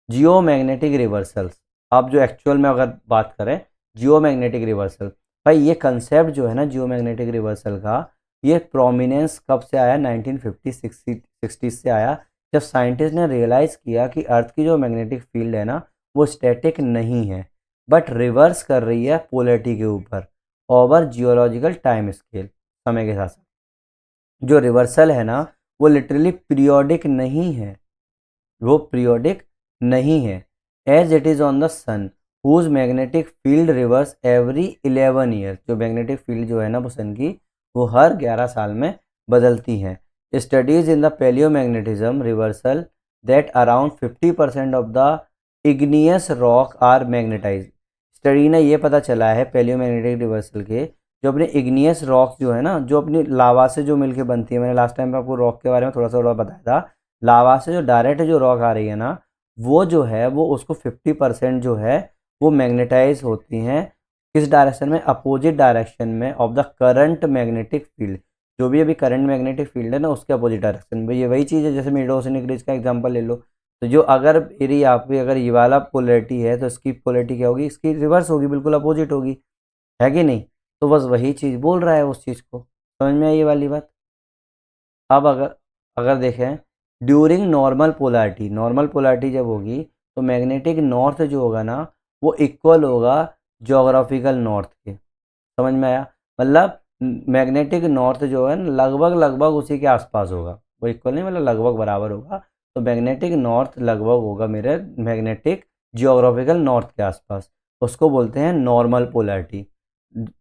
जियोमैग्नेटिक रिवर्सल्स, अब जो एक्चुअल में अगर बात करें जियोमैग्नेटिक रिवर्सल, भाई ये कंसेप्ट जो है ना जियोमैग्नेटिक रिवर्सल का, ये प्रोमिनेंस कब से आया, 1950-60 से आया, जब साइंटिस्ट ने रियलाइज़ किया कि अर्थ की जो मैग्नेटिक फील्ड है ना वो स्टैटिक नहीं है, बट रिवर्स कर रही है पोलैरिटी के ऊपर ओवर जियोलॉजिकल टाइम स्केल, समय के साथ साथ। जो रिवर्सल है ना वो लिटरली पीरियोडिक नहीं है, वो पीरियोडिक नहीं है। As it is on the sun whose magnetic field reverse every 11 year, जो मैग्नेटिक फील्ड जो है ना वो सन की, वो हर 11 साल में बदलती हैं। Studies in the palaeomagnetism reversal that around 50% of the igneous rock are magnetize. Study ने ये पता चला है पैलियोमैग्नेटिक रिवर्सल के, जो अपने इग्नियस रॉक जो है ना, जो अपनी लावा से जो मिलके बनती है, मैंने लास्ट टाइम आपको रॉक के बारे में थोड़ा बताया था। लावा से जो डायरेक्ट जो रॉक आ रही है ना, वो जो है वो उसको 50% जो है वो मैग्नेटाइज होती हैं। किस डायरेक्शन में, अपोजिट डायरेक्शन में of the current magnetic field. जो भी अभी करंट मैग्नेटिक फील्ड है ना उसके अपोजिट डायरेक्शन में, ये वही चीज़ है। जैसे मिडोसिनिक रिज का एग्जांपल ले लो, तो जो अगर एरिया आप अगर ये वाला पोलैरिटी है तो इसकी पोलैरिटी क्या होगी, इसकी रिवर्स होगी, बिल्कुल अपोजिट होगी, है कि नहीं। तो बस वही चीज़ बोल रहा है उस चीज़ को, समझ में आई ये वाली बात। अब अगर अगर देखें ड्यूरिंग नॉर्मल पोलैरिटी जब होगी तो मैग्नेटिक नॉर्थ जो होगा ना वो इक्वल होगा जोग्राफिकल नॉर्थ के, समझ में आया। मतलब मैग्नेटिक नॉर्थ जो है ना लगभग लगभग उसी के आसपास होगा, वो इक्वल नहीं मतलब लगभग बराबर होगा। तो मैग्नेटिक नॉर्थ लगभग होगा मेरे मैग्नेटिक जियोग्राफिकल नॉर्थ के आसपास, उसको बोलते हैं नॉर्मल पोलैरिटी।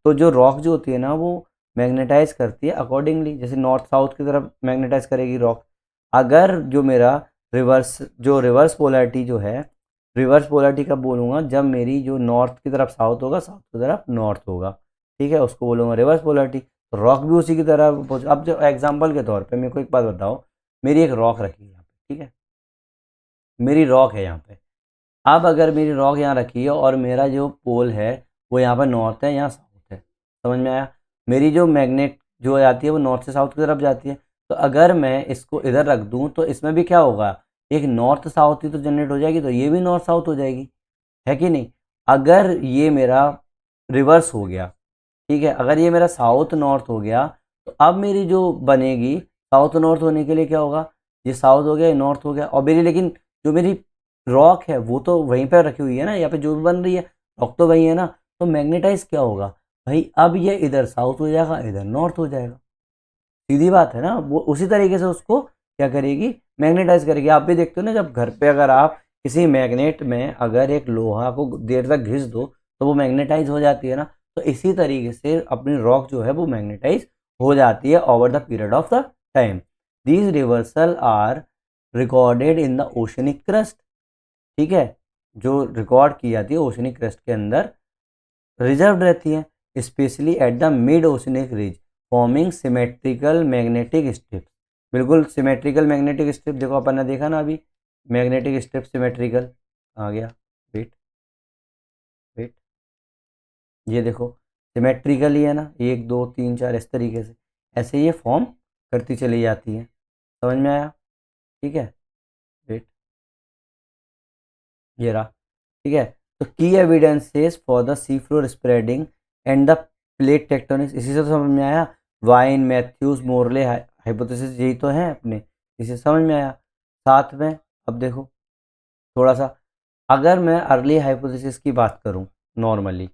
तो जो रॉक जो होती है ना वो मैग्नेटाइज करती है अकॉर्डिंगली, जैसे नॉर्थ साउथ की तरफ मैग्नेटाइज करेगी रॉक। अगर जो मेरा रिवर्स पोलैरिटी जो है, रिवर्स पोलैरिटी कब बोलूँगा, जब मेरी जो नॉर्थ की तरफ साउथ होगा, साउथ की तरफ नॉर्थ होगा, ठीक है, उसको बोलूँगा रिवर्स पोलैरिटी। तो रॉक भी उसी की तरह। अब जो एग्जांपल के तौर पे मेरे को एक बात बताओ, मेरी एक रॉक रखी है यहाँ पे, ठीक है, मेरी रॉक है यहाँ पे। अब अगर मेरी रॉक यहाँ रखी है और मेरा जो पोल है वो यहाँ पर नॉर्थ है, यहाँ साउथ है, समझ में आया। मेरी जो मैग्नेट जो जाती है वो नॉर्थ से साउथ की तरफ जाती है। तो अगर मैं इसको इधर रख दूँ तो इसमें भी क्या होगा, एक नॉर्थ साउथ ही तो जनरेट हो जाएगी, तो ये भी नॉर्थ साउथ हो जाएगी, है कि नहीं। अगर ये मेरा रिवर्स हो गया, ठीक है, अगर ये मेरा साउथ नॉर्थ हो गया, तो अब मेरी जो बनेगी साउथ नॉर्थ होने के लिए क्या होगा, ये साउथ हो गया, ये नॉर्थ हो गया, और मेरी लेकिन जो मेरी रॉक है वो तो वहीं पर रखी हुई है ना, यहाँ पे जो भी बन रही है रॉक तो वही है ना। तो मैग्नेटाइज क्या होगा भाई, अब ये इधर साउथ हो जाएगा, इधर नॉर्थ हो जाएगा, सीधी बात है ना। वो उसी तरीके से उसको क्या करेगी, मैग्नेटाइज करेगी। आप भी देखते हो ना, जब घर पे अगर आप किसी मैग्नेट में अगर एक लोहा को देर तक घिस दो तो वो मैग्नेटाइज हो जाती है ना। तो इसी तरीके से अपनी रॉक जो है वो मैग्नेटाइज हो जाती है over the period of the time. These reversal are recorded in the oceanic crust. ठीक है, जो रिकॉर्ड की जाती है ओशनिक क्रस्ट के अंदर रिजर्व रहती है, specially at the mid oceanic ridge forming symmetrical magnetic strip. बिल्कुल सिमेट्रिकल मैग्नेटिक स्ट्रिप, देखो अपन ने देखा ना अभी, मैग्नेटिक स्ट्रिप सिमेट्रिकल आ गया। वेट वेट, ये देखो सिमेट्रिकल ही है ना, 1 2 3 4 इस तरीके से, ऐसे ये फॉर्म करती चली जाती है। समझ में आया? ठीक है, वेट, ये रहा। ठीक है, तो की evidences for the sea floor spreading and the plate tectonics, इसी से तो समझ में आया। वाइन, मैथ्यूज, मोरले हाइपोथेसिस, यही तो है अपने, इसे समझ में आया। साथ में अब देखो थोड़ा सा, अगर मैं अर्ली हाइपोथेसिस की बात करूं नॉर्मली,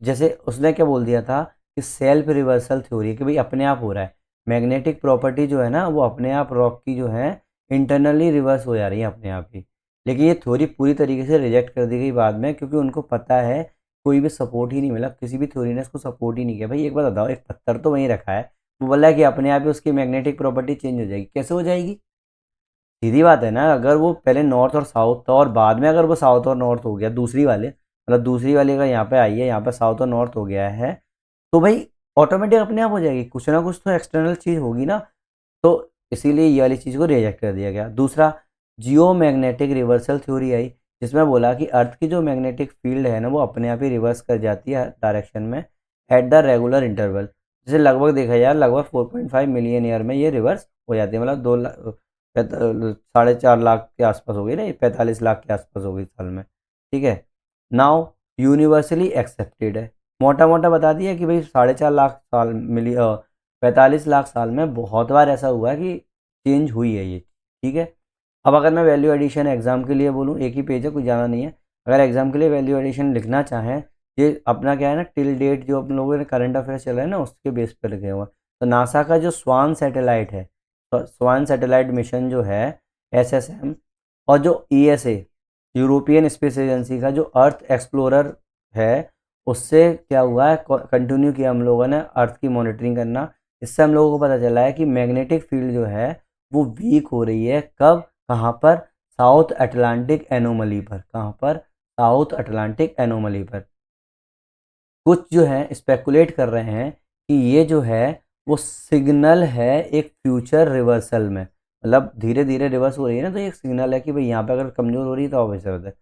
जैसे उसने क्या बोल दिया था कि सेल्फ रिवर्सल थ्योरी, कि भाई अपने आप हो रहा है, मैग्नेटिक प्रॉपर्टी जो है ना वो अपने आप रॉक की जो है इंटरनली रिवर्स हो जा रही है अपने आप ही। लेकिन ये थ्योरी पूरी तरीके से रिजेक्ट कर दी गई बाद में, क्योंकि उनको पता है कोई भी सपोर्ट ही नहीं मिला, किसी भी थ्योरी ने इसको सपोर्ट ही नहीं किया। भाई एक बात बताओ, एक पत्थर तो वहीं रखा है, वो बोला है कि अपने आप ही उसकी मैग्नेटिक प्रॉपर्टी चेंज हो जाएगी, कैसे हो जाएगी? सीधी बात है ना, अगर वो पहले नॉर्थ और साउथ था और बाद में अगर वो साउथ और नॉर्थ हो गया, दूसरी वाले मतलब दूसरी वाली अगर यहाँ पे आई है, यहाँ पे साउथ और नॉर्थ हो गया है, तो भाई ऑटोमेटिक अपने आप हो जाएगी, कुछ ना कुछ तो एक्सटर्नल चीज़ होगी ना। तो इसीलिए ये वाली चीज़ को रिजेक्ट कर दिया गया। दूसरा, जियो मैग्नेटिक रिवर्सल थ्योरी आई, जिसमें बोला कि अर्थ की जो मैग्नेटिक फील्ड है ना वो अपने आप ही रिवर्स कर जाती है डायरेक्शन में एट द रेगुलर इंटरवल। जैसे लगभग देखा जाए लगभग 4.5 मिलियन ईयर में ये रिवर्स हो जाती है, मतलब 4.5 लाख के आसपास हो गई ना, 45 लाख के आसपास हो गई साल में। ठीक है, नाउ यूनिवर्सली एक्सेप्टेड है, मोटा मोटा बता दिया कि भाई 4.5 लाख साल 45 लाख साल में बहुत बार ऐसा हुआ है कि चेंज हुई है ये। ठीक है, अब अगर मैं वैल्यू एडिशन एग्जाम के लिए बोलूँ, एक ही पेज है, कुछ ज़्यादा नहीं है, अगर एग्जाम के लिए वैल्यू एडिशन लिखना चाहें, ये अपना क्या है ना, टिल डेट जो अपने लोगों ने करंट अफेयर्स चला है ना उसके बेस पर लिखे हुआ। तो नासा का जो स्वान सैटेलाइट है, स्वान सैटेलाइट मिशन जो है, SSM, और जो ESA यूरोपियन स्पेस एजेंसी का जो अर्थ एक्सप्लोरर है, उससे क्या हुआ है, कंटिन्यू किया हम लोगों ने अर्थ की मॉनिटरिंग करना। इससे हम लोगों को पता चला है कि मैग्नेटिक फील्ड जो है वो वीक हो रही है, कब, कहाँ पर, साउथ अटलांटिक एनोमली पर, कहाँ पर, साउथ अटलांटिक एनोमली पर। कुछ जो है स्पेकुलेट कर रहे हैं कि ये जो है वो सिग्नल है एक फ्यूचर रिवर्सल में, मतलब धीरे धीरे रिवर्स हो रही है ना, तो एक सिग्नल है कि भाई यहाँ पे अगर कमज़ोर हो रही है तो ऑब्वियस होता है।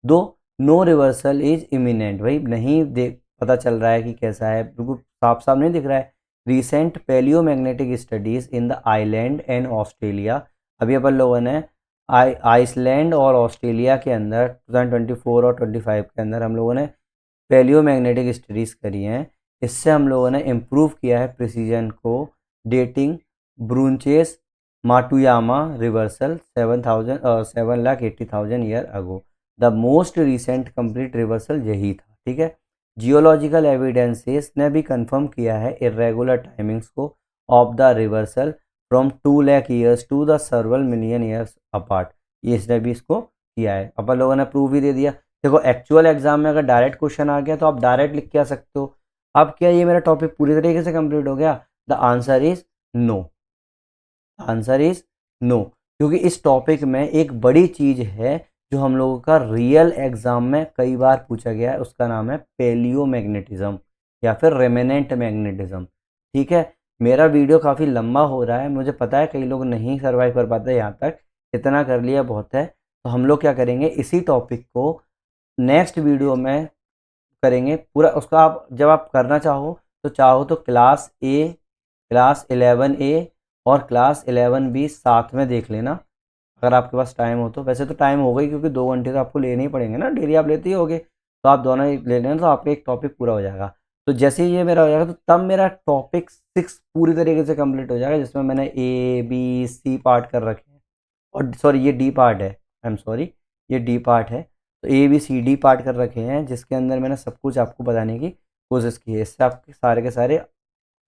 दो, नो रिवर्सल इज इमिनेंट, भाई नहीं देख पता चल रहा है कि कैसा है, बिल्कुल साफ साफ नहीं दिख रहा है। Recent paleo magnetic studies in the island and Australia, अभी अपन लोगों ने आइसलैंड और ऑस्ट्रेलिया के अंदर 2024 और 25 के अंदर हम लोगों ने पैलियो मैग्नेटिक स्टडीज़ करी हैं। इससे हम लोगों ने इम्प्रूव किया है प्रिसीजन को, dating Brunhes Matuyama reversal 7,80,000 year ago. The most recent complete reversal यही था। ठीक है, जियोलॉजिकल एविडेंसेस ने भी कंफर्म किया है इरेगुलर टाइमिंग्स को of the reversal from 2 lakh years to the several million years apart, ये इसने भी इसको किया है, अपन लोगों ने प्रूव भी दे दिया। देखो एक्चुअल एग्जाम में अगर डायरेक्ट क्वेश्चन आ गया तो आप डायरेक्ट लिख के आ सकते हो। अब क्या ये मेरा टॉपिक पूरी तरीके से कंप्लीट हो गया? The answer is no, answer is no, क्योंकि इस टॉपिक में एक बड़ी चीज है जो हम लोगों का रियल एग्जाम में कई बार पूछा गया है, उसका नाम है पेलियो मैग्नेटिज्म या फिर रेमेनेंट मैग्नेटिज्म। ठीक है, मेरा वीडियो काफ़ी लंबा हो रहा है, मुझे पता है कई लोग नहीं सर्वाइव कर पाते यहाँ तक, इतना कर लिया बहुत है। तो हम लोग क्या करेंगे, इसी टॉपिक को नेक्स्ट वीडियो में करेंगे पूरा उसका। आप जब आप करना चाहो तो क्लास 11A और क्लास 11B साथ में देख लेना, अगर आपके पास टाइम हो तो। वैसे तो टाइम हो गई, क्योंकि 2 घंटे तो आपको लेने ही पड़ेंगे ना, डेली आप लेते ही होगे, तो आप दोनों ही ले लेना, तो आपका एक टॉपिक पूरा हो जाएगा। तो जैसे ही ये मेरा हो जाएगा तो तब मेरा टॉपिक 6 पूरी तरीके से कंप्लीट हो जाएगा, जिसमें मैंने A B C पार्ट कर रखे हैं, और सॉरी ये डी पार्ट है, आई एम सॉरी, ये डी पार्ट है। तो ABCD पार्ट कर रखे हैं, जिसके अंदर मैंने सब कुछ आपको बताने की कोशिश की है। इससे आपके सारे के सारे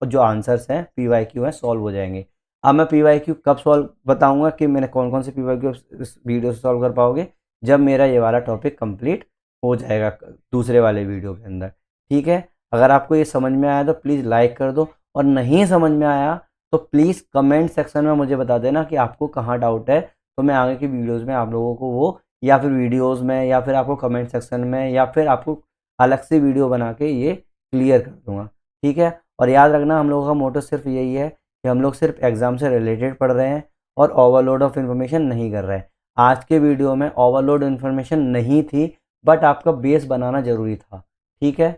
जो आंसर्स हैं PYQ हैं सॉल्व हो जाएंगे। अब मैं PYQ कब सॉल्व बताऊंगा कि मैंने कौन कौन से PYQ इस वीडियो से सॉल्व कर पाओगे, जब मेरा ये वाला टॉपिक कंप्लीट हो जाएगा दूसरे वाले वीडियो के अंदर। ठीक है, अगर आपको ये समझ में आया तो प्लीज़ लाइक कर दो, और नहीं समझ में आया तो प्लीज़ कमेंट सेक्शन में मुझे बता देना कि आपको कहाँ डाउट है, तो मैं आगे की वीडियोज़ में आप लोगों को वो या फिर वीडियोस में या फिर आपको कमेंट सेक्शन में या फिर आपको अलग से वीडियो बना के ये क्लियर कर दूंगा। ठीक है, और याद रखना हम लोगों का मोटो सिर्फ यही है कि हम लोग सिर्फ एग्ज़ाम से रिलेटेड पढ़ रहे हैं और ओवरलोड ऑफ इन्फॉर्मेशन नहीं कर रहे हैं। आज के वीडियो में ओवरलोड इन्फॉर्मेशन नहीं थी, बट आपका बेस बनाना ज़रूरी था। ठीक है,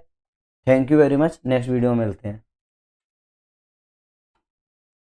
thank you very much, next video में मिलते हैं।